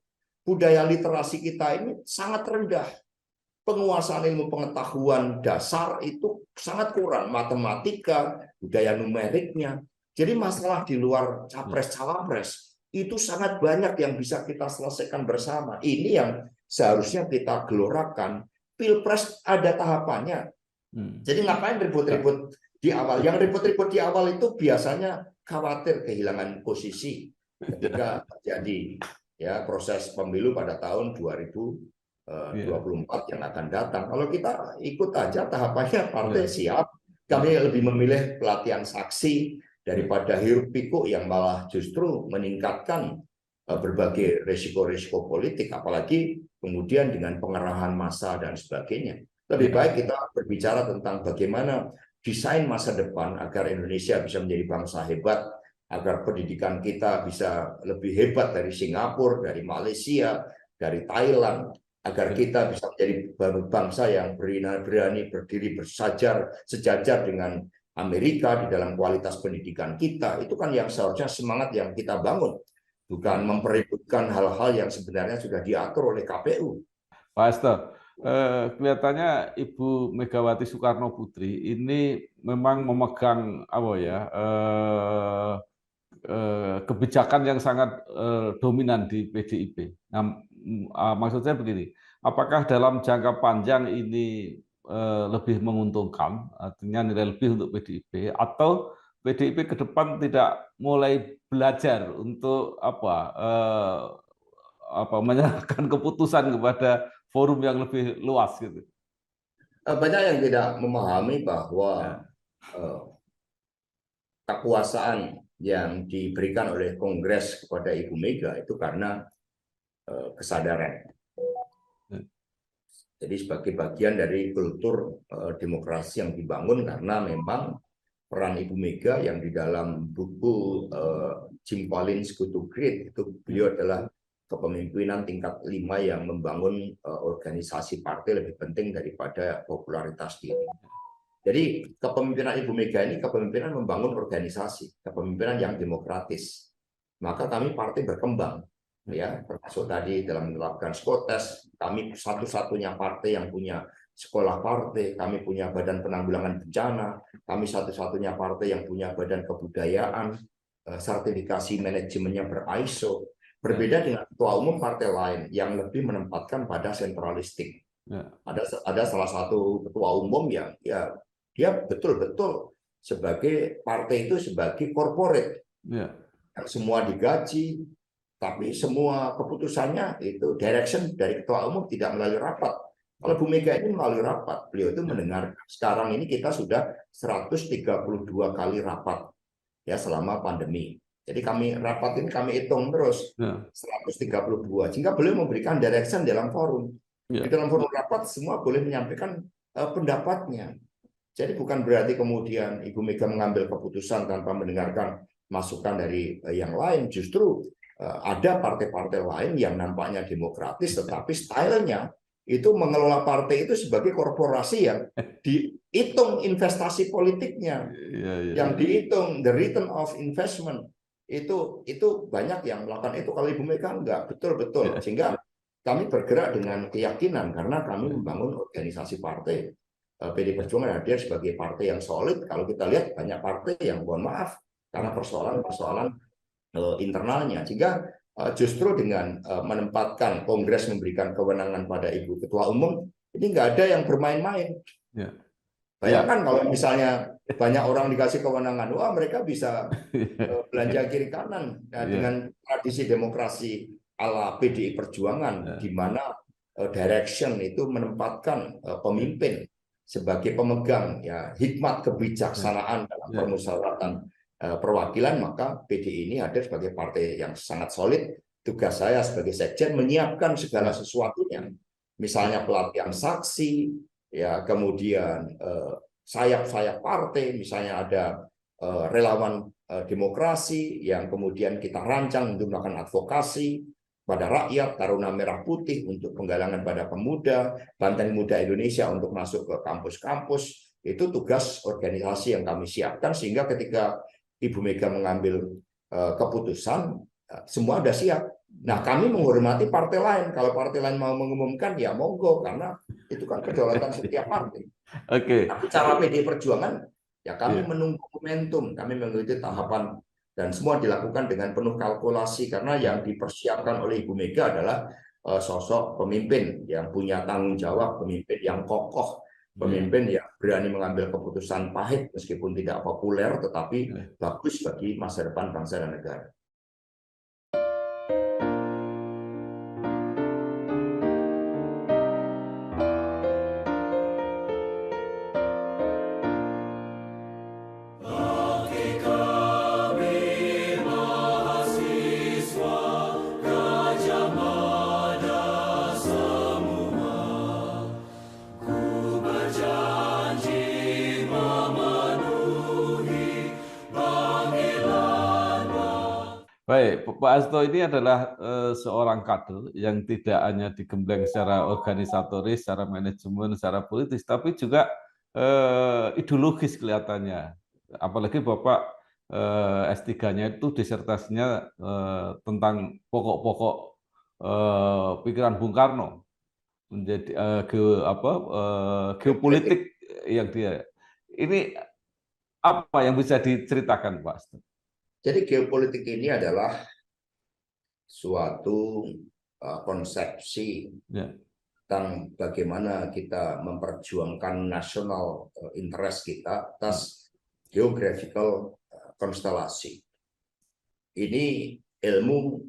Budaya literasi kita ini sangat rendah. Penguasaan ilmu pengetahuan dasar itu sangat kurang. Matematika, budaya numeriknya. Jadi masalah di luar capres-cawapres itu sangat banyak yang bisa kita selesaikan bersama. Ini yang seharusnya kita gelorakan. Pilpres ada tahapannya. Jadi ngapain ribut-ribut di awal? Yang ribut-ribut di awal itu biasanya khawatir kehilangan posisi ketika terjadi ya proses pemilu pada tahun 2024 yang akan datang. Kalau kita ikut aja tahapannya, partai siap. Kami lebih memilih pelatihan saksi daripada hiruk pikuk yang malah justru meningkatkan berbagai risiko-risiko politik, apalagi kemudian dengan pengerahan massa dan sebagainya. Lebih baik kita berbicara tentang bagaimana desain masa depan agar Indonesia bisa menjadi bangsa hebat, agar pendidikan kita bisa lebih hebat dari Singapura, dari Malaysia, dari Thailand, agar kita bisa menjadi bangsa yang berani berdiri sejajar dengan Amerika di dalam kualitas pendidikan kita. Itu kan yang seharusnya semangat yang kita bangun, bukan memperebutkan hal-hal yang sebenarnya sudah diatur oleh KPU. Pak Hasto, kelihatannya Ibu Megawati Soekarno Putri ini memang memegang kebijakan yang sangat dominan di PDIP. Nah, maksud saya begini, apakah dalam jangka panjang ini lebih menguntungkan, artinya nilai lebih untuk PDIP, atau PDIP ke depan tidak mulai belajar untuk menyerahkan keputusan kepada forum yang lebih luas gitu? Banyak yang tidak memahami bahwa kekuasaan yang diberikan oleh Kongres kepada Ibu Mega itu karena kesadaran. Jadi sebagai bagian dari kultur demokrasi yang dibangun, karena memang peran Ibu Mega yang di dalam buku Jim Collins Good to Great itu, beliau adalah kepemimpinan tingkat 5 yang membangun organisasi partai lebih penting daripada popularitas diri. Jadi kepemimpinan Ibu Mega ini kepemimpinan membangun organisasi, kepemimpinan yang demokratis. Maka kami partai berkembang, ya, termasuk tadi dalam menerapkan psikotes. Kami satu-satunya partai yang punya sekolah partai, kami punya badan penanggulangan bencana, kami satu-satunya partai yang punya badan kebudayaan, sertifikasi manajemennya ber-ISO. Berbeda dengan ketua umum partai lain yang lebih menempatkan pada sentralistik. Ada salah satu ketua umum yang dia betul-betul sebagai partai itu sebagai corporate, yang semua digaji, tapi semua keputusannya itu direction dari ketua umum, tidak melalui rapat. Kalau Bu Mega ini melalui rapat, beliau itu mendengar. Sekarang ini kita sudah 132 kali rapat ya selama pandemi. Jadi rapat ini kami hitung terus 132, sehingga beliau memberikan direction dalam forum. Di dalam forum rapat semua boleh menyampaikan pendapatnya. Jadi bukan berarti kemudian Ibu Mega mengambil keputusan tanpa mendengarkan masukan dari yang lain. Justru ada partai-partai lain yang nampaknya demokratis, tetapi stylenya itu mengelola partai itu sebagai korporasi yang dihitung investasi politiknya, yang dihitung the return of investment. Itu banyak yang melakukan itu. Kalau Ibu Mega enggak, betul-betul. Sehingga kami bergerak dengan keyakinan karena kami membangun organisasi partai. PD Perjuangan hadir sebagai partai yang solid. Kalau kita lihat banyak partai yang mohon maaf karena persoalan-persoalan internalnya. Sehingga justru dengan menempatkan Kongres memberikan kewenangan pada Ibu Ketua Umum, ini nggak ada yang bermain-main. Bayangkan kalau misalnya banyak orang dikasih kewenangan, wah mereka bisa belanja kiri kanan dengan tradisi demokrasi ala PDI Perjuangan, di mana direction itu menempatkan pemimpin sebagai pemegang hikmat kebijaksanaan dalam permusyawaratan perwakilan. Maka PDI ini hadir sebagai partai yang sangat solid. Tugas saya sebagai sekjen menyiapkan segala sesuatunya, misalnya pelatihan saksi, ya, kemudian sayap-sayap partai, misalnya ada relawan demokrasi yang kemudian kita rancang untuk melakukan advokasi pada rakyat, Taruna Merah Putih untuk penggalangan pada pemuda, Banteng Muda Indonesia untuk masuk ke kampus-kampus. Itu tugas organisasi yang kami siapkan, sehingga ketika Ibu Mega mengambil keputusan, semua sudah siap. Nah, kami menghormati partai lain. Kalau partai lain mau mengumumkan, ya monggo, karena itu kan kedaulatan setiap partai. Tapi cara PD Perjuangan, ya kami menunggu momentum, kami mengikuti tahapan, dan semua dilakukan dengan penuh kalkulasi, karena yang dipersiapkan oleh Ibu Mega adalah sosok pemimpin yang punya tanggung jawab, pemimpin yang kokoh, pemimpin yang berani mengambil keputusan pahit meskipun tidak populer, tetapi bagus bagi masa depan bangsa dan negara. Baik, Pak Hasto ini adalah seorang kader yang tidak hanya digembleng secara organisatoris, secara manajemen, secara politis, tapi juga ideologis kelihatannya. Apalagi Bapak S3-nya itu disertasinya tentang pokok-pokok pikiran Bung Karno menjadi geopolitik yang dia. Ini apa yang bisa diceritakan, Pak Hasto? Jadi geopolitik ini adalah suatu konsepsi tentang bagaimana kita memperjuangkan national interest kita atas geographical konstelasi. Ini ilmu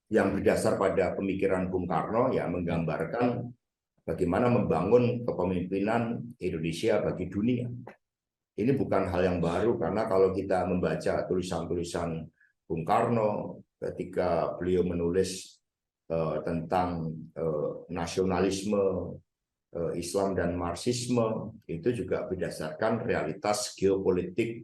yang berdasar pada pemikiran Bung Karno yang menggambarkan bagaimana membangun kepemimpinan Indonesia bagi dunia. Ini bukan hal yang baru, karena kalau kita membaca tulisan-tulisan Bung Karno ketika beliau menulis tentang nasionalisme Islam dan Marxisme, itu juga berdasarkan realitas geopolitik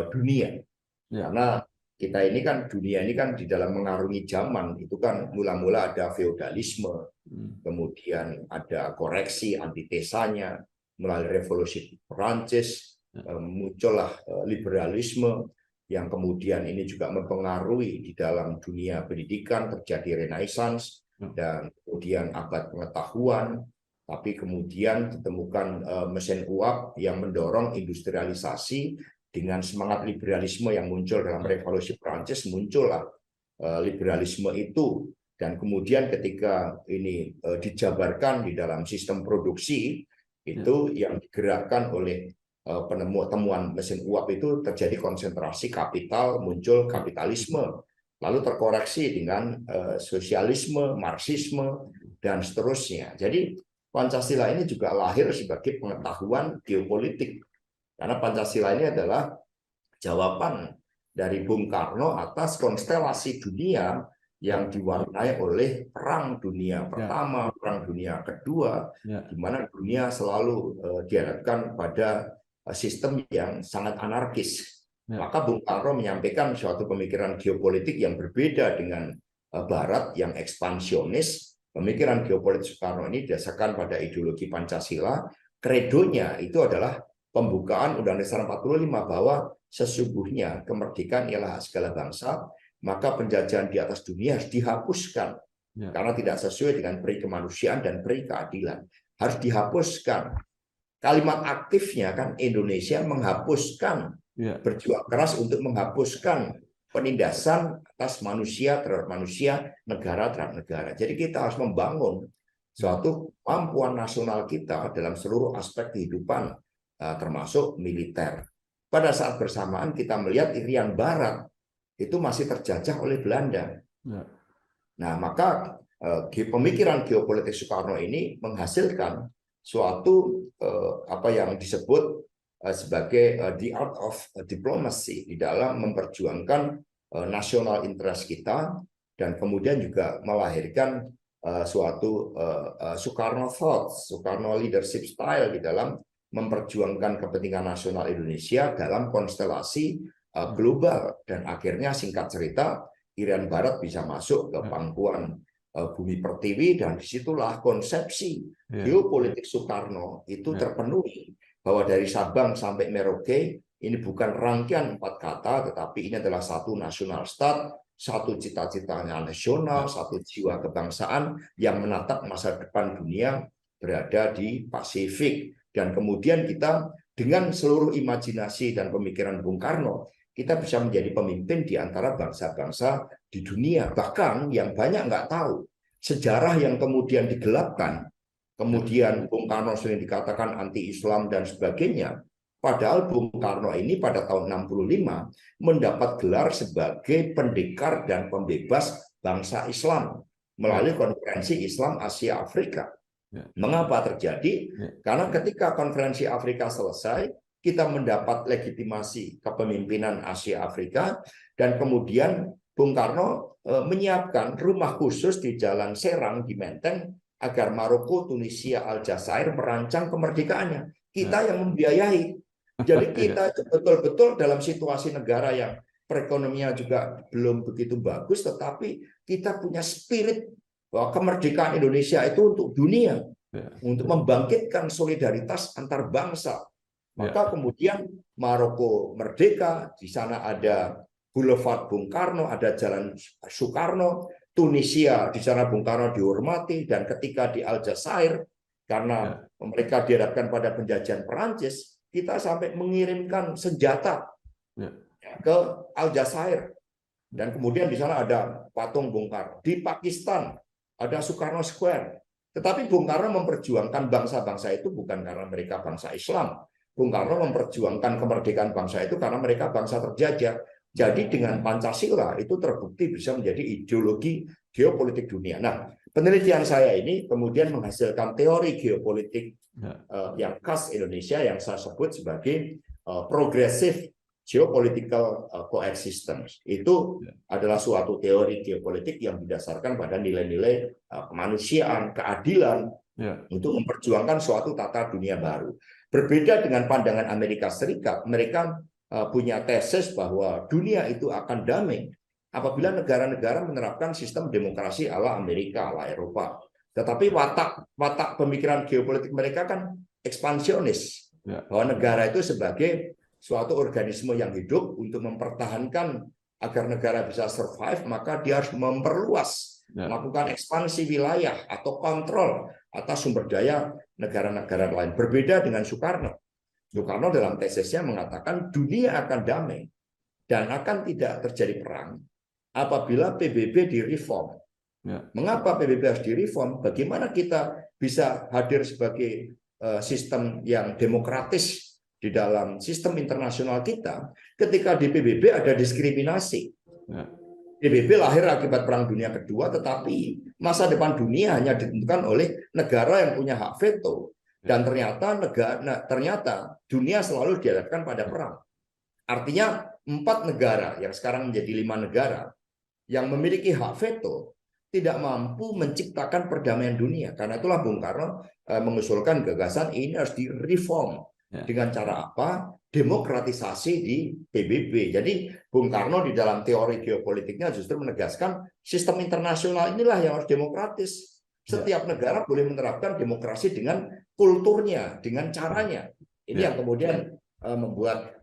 dunia. Karena kita ini kan, dunia ini kan di dalam mengarungi zaman, itu kan mula-mula ada feodalisme, kemudian ada koreksi antitesanya melalui revolusi Perancis, muncullah liberalisme yang kemudian ini juga mempengaruhi di dalam dunia pendidikan, terjadi Renaissance dan kemudian abad pengetahuan, tapi kemudian ditemukan mesin uap yang mendorong industrialisasi dengan semangat liberalisme yang muncul dalam revolusi Perancis, muncullah liberalisme itu, dan kemudian ketika ini dijabarkan di dalam sistem produksi itu yang digerakkan oleh temuan mesin uap, itu terjadi konsentrasi kapital, muncul kapitalisme, lalu terkoreksi dengan sosialisme, Marxisme, dan seterusnya. Jadi Pancasila ini juga lahir sebagai pengetahuan geopolitik, karena Pancasila ini adalah jawaban dari Bung Karno atas konstelasi dunia yang diwarnai oleh Perang Dunia Pertama, Perang Dunia Kedua, di mana dunia selalu dihadapkan pada sistem yang sangat anarkis. Maka Bung Karno menyampaikan suatu pemikiran geopolitik yang berbeda dengan Barat yang ekspansionis. Pemikiran geopolitik Soekarno ini didasarkan pada ideologi Pancasila. Kredonya itu adalah pembukaan Undang-Undang Dasar 45 bahwa sesungguhnya kemerdekaan ialah hak segala bangsa, maka penjajahan di atas dunia harus dihapuskan karena tidak sesuai dengan peri kemanusiaan dan peri keadilan. Harus dihapuskan. Kalimat aktifnya kan Indonesia menghapuskan, berjuang keras untuk menghapuskan penindasan atas manusia terhadap manusia, negara terhadap negara. Jadi kita harus membangun suatu kemampuan nasional kita dalam seluruh aspek kehidupan, termasuk militer. Pada saat bersamaan kita melihat Irian Barat itu masih terjajah oleh Belanda. Nah, maka pemikiran geopolitik Soekarno ini menghasilkan suatu apa yang disebut sebagai the art of diplomacy di dalam memperjuangkan national interest kita, dan kemudian juga melahirkan suatu Soekarno thoughts, Soekarno leadership style di dalam memperjuangkan kepentingan nasional Indonesia dalam konstelasi global. Dan akhirnya singkat cerita Irian Barat bisa masuk ke pangkuan bumi pertiwi, dan disitulah konsepsi geopolitik Soekarno itu terpenuhi, bahwa dari Sabang sampai Merauke ini bukan rangkaian 4 kata, tetapi ini adalah satu national state, satu cita-cita nasional, satu jiwa kebangsaan yang menatap masa depan dunia berada di Pasifik. Dan kemudian kita dengan seluruh imajinasi dan pemikiran Bung Karno, kita bisa menjadi pemimpin di antara bangsa-bangsa di dunia. Bahkan yang banyak nggak tahu, sejarah yang kemudian digelapkan, kemudian Bung Karno sering dikatakan anti-Islam dan sebagainya, padahal Bung Karno ini pada tahun 65 mendapat gelar sebagai pendekar dan pembebas bangsa Islam melalui konferensi Islam Asia Afrika. Mengapa terjadi? Karena ketika konferensi Afrika selesai, kita mendapat legitimasi kepemimpinan Asia Afrika, dan kemudian Bung Karno menyiapkan rumah khusus di Jalan Serang di Menteng agar Maroko, Tunisia, Aljazair merancang kemerdekaannya. Kita yang membiayai. Jadi kita betul-betul dalam situasi negara yang perekonomian juga belum begitu bagus, tetapi kita punya spirit bahwa kemerdekaan Indonesia itu untuk dunia, untuk membangkitkan solidaritas antar bangsa. Maka kemudian Maroko merdeka, di sana ada Boulevard Bung Karno, ada Jalan Soekarno, Tunisia di sana Bung Karno dihormati, dan ketika di Aljazair karena mereka dihadapkan pada penjajahan Perancis, kita sampai mengirimkan senjata ke Aljazair, dan kemudian di sana ada patung Bung Karno. Di Pakistan ada Soekarno Square, tetapi Bung Karno memperjuangkan bangsa-bangsa itu bukan karena mereka bangsa Islam. Bung Karno memperjuangkan kemerdekaan bangsa itu karena mereka bangsa terjajah. Jadi dengan Pancasila itu terbukti bisa menjadi ideologi geopolitik dunia. Nah, penelitian saya ini kemudian menghasilkan teori geopolitik yang khas Indonesia yang saya sebut sebagai progressive geopolitical coexistence. Itu adalah suatu teori geopolitik yang didasarkan pada nilai-nilai kemanusiaan, keadilan, untuk memperjuangkan suatu tata dunia baru. Berbeda dengan pandangan Amerika Serikat, mereka punya tesis bahwa dunia itu akan damai apabila negara-negara menerapkan sistem demokrasi ala Amerika, ala Eropa. Tetapi watak pemikiran geopolitik mereka kan ekspansionis, bahwa negara itu sebagai suatu organisme yang hidup, untuk mempertahankan agar negara bisa survive, maka dia harus memperluas, melakukan ekspansi wilayah atau kontrol atas sumber daya negara-negara lain. Berbeda dengan Soekarno. Soekarno dalam tesisnya mengatakan dunia akan damai dan akan tidak terjadi perang apabila PBB direform. Mengapa PBB harus direform? Bagaimana kita bisa hadir sebagai sistem yang demokratis di dalam sistem internasional kita ketika di PBB ada diskriminasi. PBB lahir akibat Perang Dunia Kedua, tetapi masa depan dunia hanya ditentukan oleh negara yang punya hak veto. Dan ternyata dunia selalu dihadapkan pada perang. Artinya 4 negara yang sekarang menjadi 5 negara yang memiliki hak veto tidak mampu menciptakan perdamaian dunia. Karena itulah Bung Karno mengusulkan gagasan ini harus direform. Dengan cara apa? Demokratisasi di PBB. Jadi Bung Karno di dalam teori geopolitiknya justru menegaskan sistem internasional inilah yang harus demokratis. Setiap negara boleh menerapkan demokrasi dengan kulturnya, dengan caranya. Ini yang kemudian membuat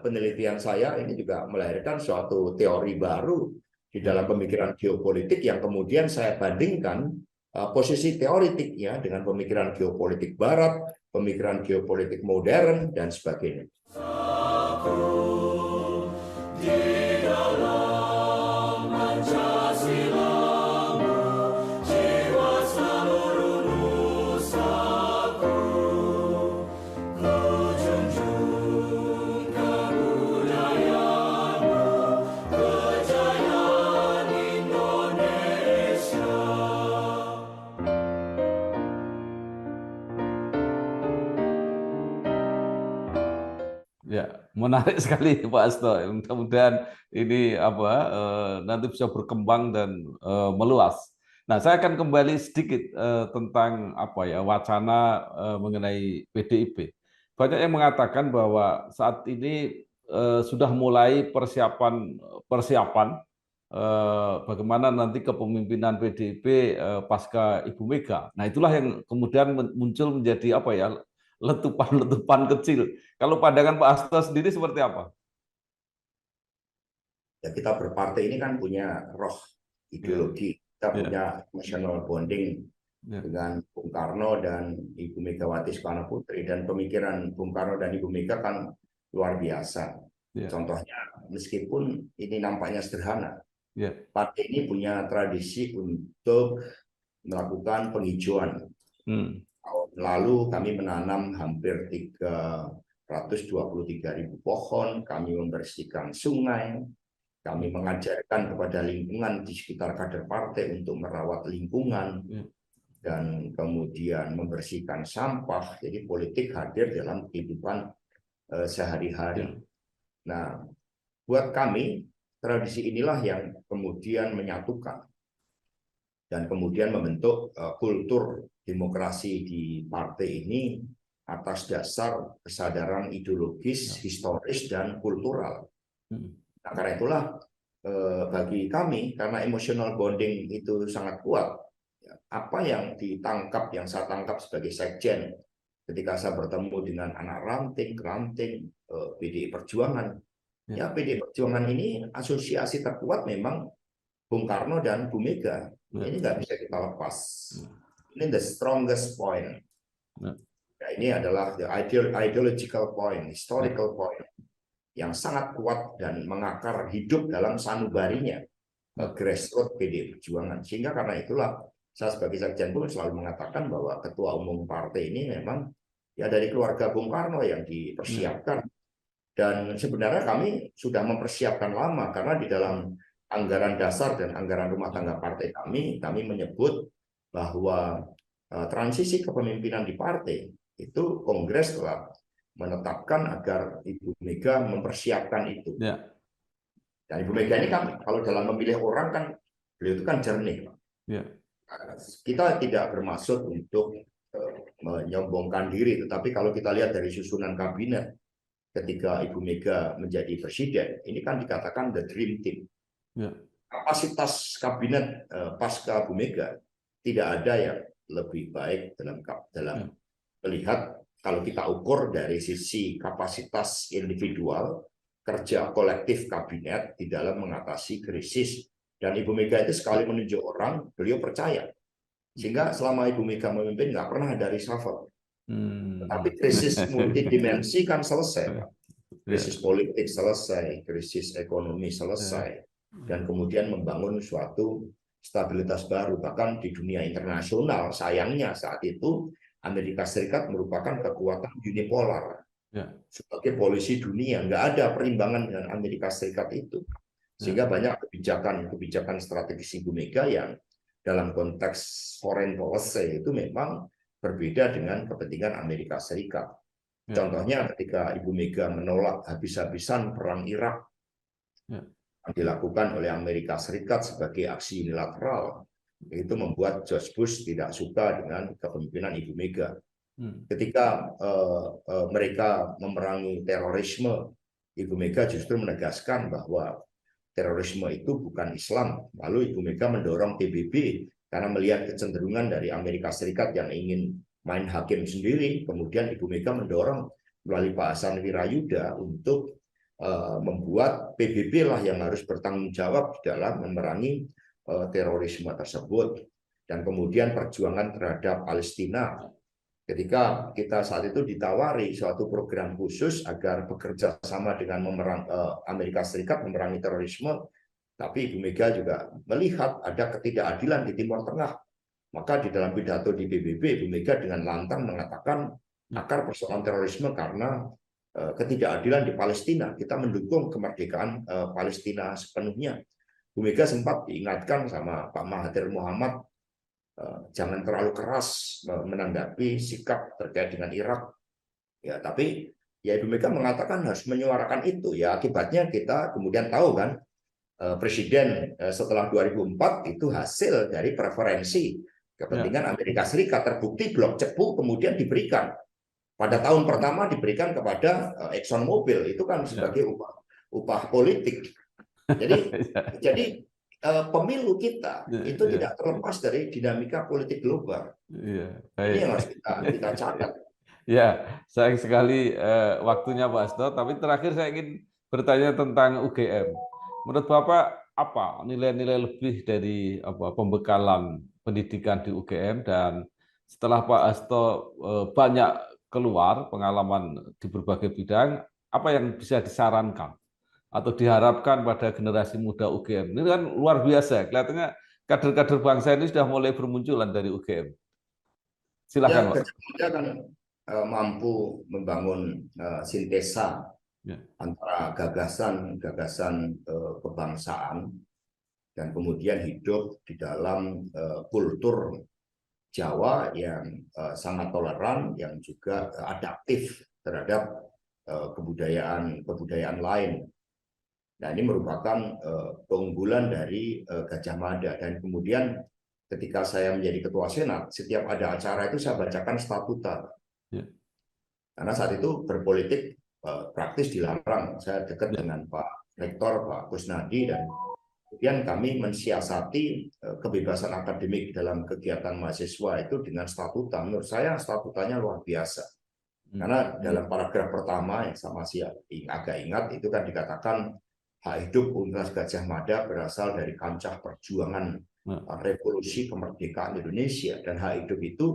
penelitian saya ini juga melahirkan suatu teori baru di dalam pemikiran geopolitik yang kemudian saya bandingkan posisi teoritiknya dengan pemikiran geopolitik barat, pemikiran geopolitik modern, dan sebagainya. Ya, menarik sekali Pak Asto. Mudah-mudahan ini nanti bisa berkembang dan meluas. Nah, saya akan kembali sedikit tentang wacana mengenai PDIP. Banyak yang mengatakan bahwa saat ini sudah mulai persiapan bagaimana nanti kepemimpinan PDIP pasca Ibu Mega. Nah, itulah yang kemudian muncul menjadi letupan-letupan kecil. Kalau pandangan Pak Asto sendiri seperti apa? Ya, kita berpartai ini kan punya roh ideologi, kita punya emotional bonding dengan Bung Karno dan Ibu Megawati Soekarno Putri, dan pemikiran Bung Karno dan Ibu Mega kan luar biasa. Contohnya, meskipun ini nampaknya sederhana, partai ini punya tradisi untuk melakukan penghijauan. Lalu kami menanam hampir 323.000 pohon, kami membersihkan sungai, kami mengajarkan kepada lingkungan di sekitar kader partai untuk merawat lingkungan, dan kemudian membersihkan sampah. Jadi politik hadir dalam kehidupan sehari-hari. Nah, buat kami, tradisi inilah yang kemudian menyatukan dan kemudian membentuk kultur demokrasi di partai ini atas dasar kesadaran ideologis, historis, dan kultural. Nah, karena itulah bagi kami, karena emotional bonding itu sangat kuat, apa yang ditangkap, yang saya tangkap sebagai sekjen ketika saya bertemu dengan anak ranting PDI Perjuangan, ya PDI Perjuangan ini asosiasi terkuat memang Bung Karno dan Bu Mega. Ini nggak bisa kita lepas. Ini the strongest point. Ya, ini adalah the ideological point, historical point yang sangat kuat dan mengakar hidup dalam sanubarinya grassroots PDI Perjuangan. Sehingga karena itulah saya sebagai sekjen pun selalu mengatakan bahwa ketua umum partai ini memang ya dari keluarga Bung Karno yang dipersiapkan. Dan sebenarnya kami sudah mempersiapkan lama, karena di dalam anggaran dasar dan anggaran rumah tangga partai kami menyebut bahwa transisi kepemimpinan di partai itu Kongres telah menetapkan agar Ibu Mega mempersiapkan itu. Dan Ibu Mega ini kan kalau dalam memilih orang kan beliau itu kan jernih. Kita tidak bermaksud untuk menyombongkan diri, tetapi kalau kita lihat dari susunan kabinet ketika Ibu Mega menjadi presiden, ini kan dikatakan the dream team. Kapasitas kabinet pasca Bu Mega tidak ada yang lebih baik dalam melihat, kalau kita ukur dari sisi kapasitas individual, kerja kolektif kabinet di dalam mengatasi krisis. Dan Ibu Mega itu sekali menunjuk orang, beliau percaya. Sehingga selama Ibu Mega memimpin nggak pernah ada reshuffle. Tapi krisis multidimensi kan selesai. Krisis politik selesai, krisis ekonomi selesai. Dan kemudian membangun suatu stabilitas baru. Bahkan di dunia internasional, sayangnya saat itu Amerika Serikat merupakan kekuatan unipolar sebagai polisi dunia. Nggak ada perimbangan dengan Amerika Serikat itu. Sehingga banyak kebijakan strategis Ibu Mega yang dalam konteks foreign policy itu memang berbeda dengan kepentingan Amerika Serikat. Contohnya ketika Ibu Mega menolak habis-habisan perang Irak yang dilakukan oleh Amerika Serikat sebagai aksi unilateral, itu membuat George Bush tidak suka dengan kepemimpinan Ibu Mega. Ketika mereka memerangi terorisme, Ibu Mega justru menegaskan bahwa terorisme itu bukan Islam. Lalu Ibu Mega mendorong PBB karena melihat kecenderungan dari Amerika Serikat yang ingin main hakim sendiri. Kemudian Ibu Mega mendorong melalui Pak Hasan Wirayuda untuk membuat PBB lah yang harus bertanggung jawab dalam memerangi terorisme tersebut. Dan kemudian perjuangan terhadap Palestina. Ketika kita saat itu ditawari suatu program khusus agar bekerja sama dengan Amerika Serikat memerangi terorisme, tapi Ibu Mega juga melihat ada ketidakadilan di Timur Tengah. Maka di dalam pidato di PBB, Ibu Mega dengan lantang mengatakan akar persoalan terorisme karena ketidakadilan di Palestina. Kita mendukung kemerdekaan Palestina sepenuhnya. Ibu Mega sempat diingatkan sama Pak Mahathir Mohamad, jangan terlalu keras menanggapi sikap terkait dengan Irak. Ya, tapi ya Ibu Mega mengatakan harus menyuarakan itu. Ya, akibatnya kita kemudian tahu kan, Presiden setelah 2004 itu hasil dari preferensi kepentingan Amerika Serikat. Terbukti blok cepu kemudian diberikan. Pada tahun pertama diberikan kepada Exxon Mobil, itu kan sebagai upah politik. Jadi pemilu kita itu tidak terlepas dari dinamika politik global. Ini yang harus kita catat. Ya, sayang sekali waktunya Pak Hasto. Tapi terakhir saya ingin bertanya tentang UGM. Menurut Bapak apa nilai-nilai lebih dari pembekalan pendidikan di UGM, dan setelah Pak Hasto banyak keluar pengalaman di berbagai bidang, apa yang bisa disarankan atau diharapkan pada generasi muda UGM? Ini kan luar biasa, kelihatannya kader-kader bangsa ini sudah mulai bermunculan dari UGM. Silakan, Pak. Kita kan mampu membangun sintesa antara gagasan kebangsaan dan kemudian hidup di dalam kultur Jawa yang sangat toleran, yang juga adaptif terhadap kebudayaan lain. Nah, ini merupakan keunggulan dari Gajah Mada. Dan kemudian ketika saya menjadi ketua Senat, setiap ada acara itu saya bacakan statuta. Karena saat itu berpolitik praktis dilarang. Saya dekat dengan Pak Rektor Pak Kusnadi, dan kemudian kami mensiasati kebebasan akademik dalam kegiatan mahasiswa itu dengan statuta. Menurut saya statutanya luar biasa. Karena dalam paragraf pertama yang saya masih agak ingat itu kan dikatakan hak hidup Universitas Gadjah Mada berasal dari kancah perjuangan revolusi kemerdekaan Indonesia, dan hak hidup itu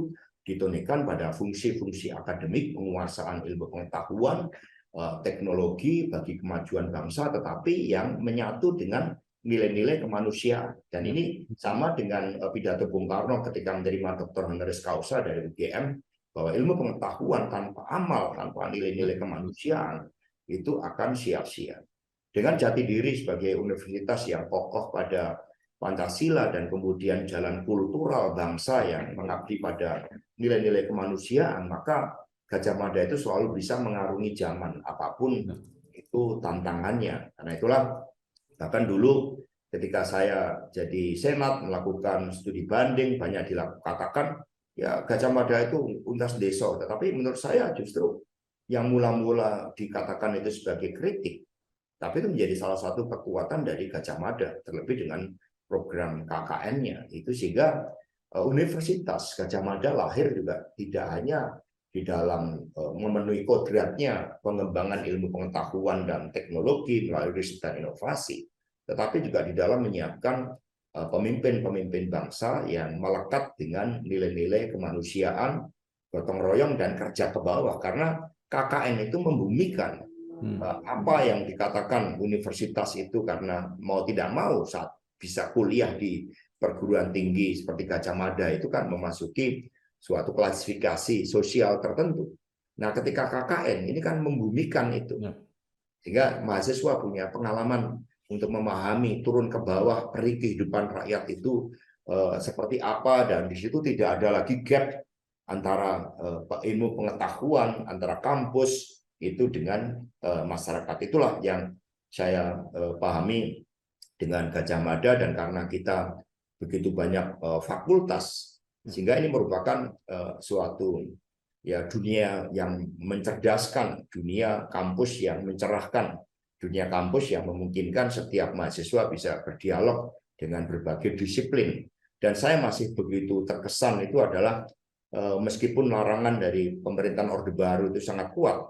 ditunikan pada fungsi-fungsi akademik, penguasaan ilmu pengetahuan, teknologi bagi kemajuan bangsa, tetapi yang menyatu dengan nilai-nilai kemanusiaan. Dan ini sama dengan pidato Bung Karno ketika menerima Dr. honoris causa dari UGM, bahwa ilmu pengetahuan tanpa amal, tanpa nilai-nilai kemanusiaan itu akan sia-sia. Dengan jati diri sebagai universitas yang kokoh pada Pancasila dan kemudian jalan kultural bangsa yang mengabdi pada nilai-nilai kemanusiaan, maka Gadjah Mada itu selalu bisa mengarungi zaman apapun itu tantangannya. Karena itulah bahkan dulu ketika saya jadi senat melakukan studi banding, banyak dikatakan ya Gadjah Mada itu universitas desa, tetapi menurut saya justru yang mula-mula dikatakan itu sebagai kritik, tapi itu menjadi salah satu kekuatan dari Gadjah Mada, terlebih dengan program KKN-nya itu, sehingga Universitas Gadjah Mada lahir juga tidak hanya di dalam memenuhi kodratnya pengembangan ilmu pengetahuan dan teknologi melalui riset dan inovasi, tetapi juga di dalam menyiapkan pemimpin-pemimpin bangsa yang melekat dengan nilai-nilai kemanusiaan, gotong royong, dan kerja ke bawah. Karena KKN itu membumikan apa yang dikatakan universitas itu, karena mau tidak mau saat bisa kuliah di perguruan tinggi seperti Gadjah Mada itu kan memasuki suatu klasifikasi sosial tertentu. Nah, ketika KKN ini kan membumikan itu, sehingga mahasiswa punya pengalaman untuk memahami turun ke bawah peri kehidupan rakyat itu seperti apa, dan di situ tidak ada lagi gap antara ilmu pengetahuan antara kampus itu dengan masyarakat. Itulah yang saya pahami dengan Gadjah Mada, dan karena kita begitu banyak fakultas, sehingga ini merupakan suatu ya dunia yang mencerdaskan, dunia kampus yang mencerahkan, dunia kampus yang memungkinkan setiap mahasiswa bisa berdialog dengan berbagai disiplin. Dan saya masih begitu terkesan itu adalah meskipun larangan dari pemerintahan Orde Baru itu sangat kuat,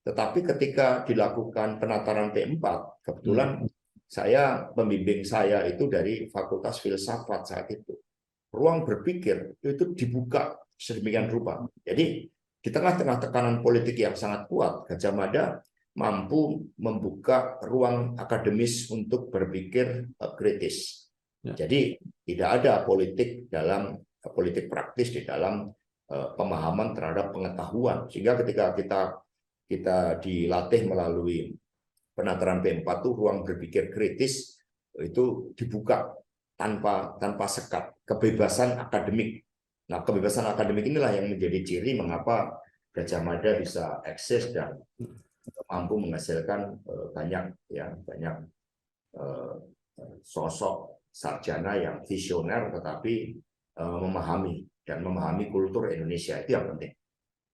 tetapi ketika dilakukan penataran P4, kebetulan pembimbing saya itu dari Fakultas Filsafat saat itu. Ruang berpikir itu dibuka sedemikian rupa. Jadi di tengah-tengah tekanan politik yang sangat kuat, Gadjah Mada mampu membuka ruang akademis untuk berpikir kritis. Jadi tidak ada politik praktis di dalam pemahaman terhadap pengetahuan. Sehingga ketika kita dilatih melalui penataran P4 itu ruang berpikir kritis itu dibuka tanpa sekat, kebebasan akademik. Nah, kebebasan akademik inilah yang menjadi ciri mengapa Gadjah Mada bisa eksis dan mampu menghasilkan banyak sosok sarjana yang visioner tetapi memahami kultur Indonesia, itu yang penting.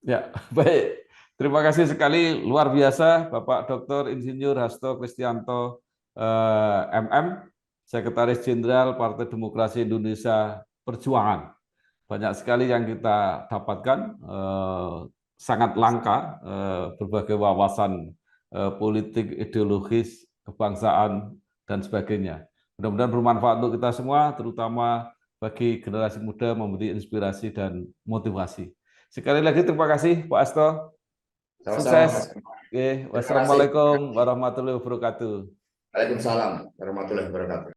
Ya, baik. Terima kasih sekali, luar biasa Bapak Dr. Insinyur Hasto Kristianto MM, Sekretaris Jenderal Partai Demokrasi Indonesia Perjuangan. Banyak sekali yang kita dapatkan, sangat langka berbagai wawasan politik, ideologis, kebangsaan, dan sebagainya. Mudah-mudahan bermanfaat untuk kita semua, terutama bagi generasi muda, memberi inspirasi dan motivasi. Sekali lagi terima kasih Pak Hasto. Sukses. Wassalamualaikum warahmatullahi wabarakatuh. Waalaikumsalam warahmatullahi wabarakatuh.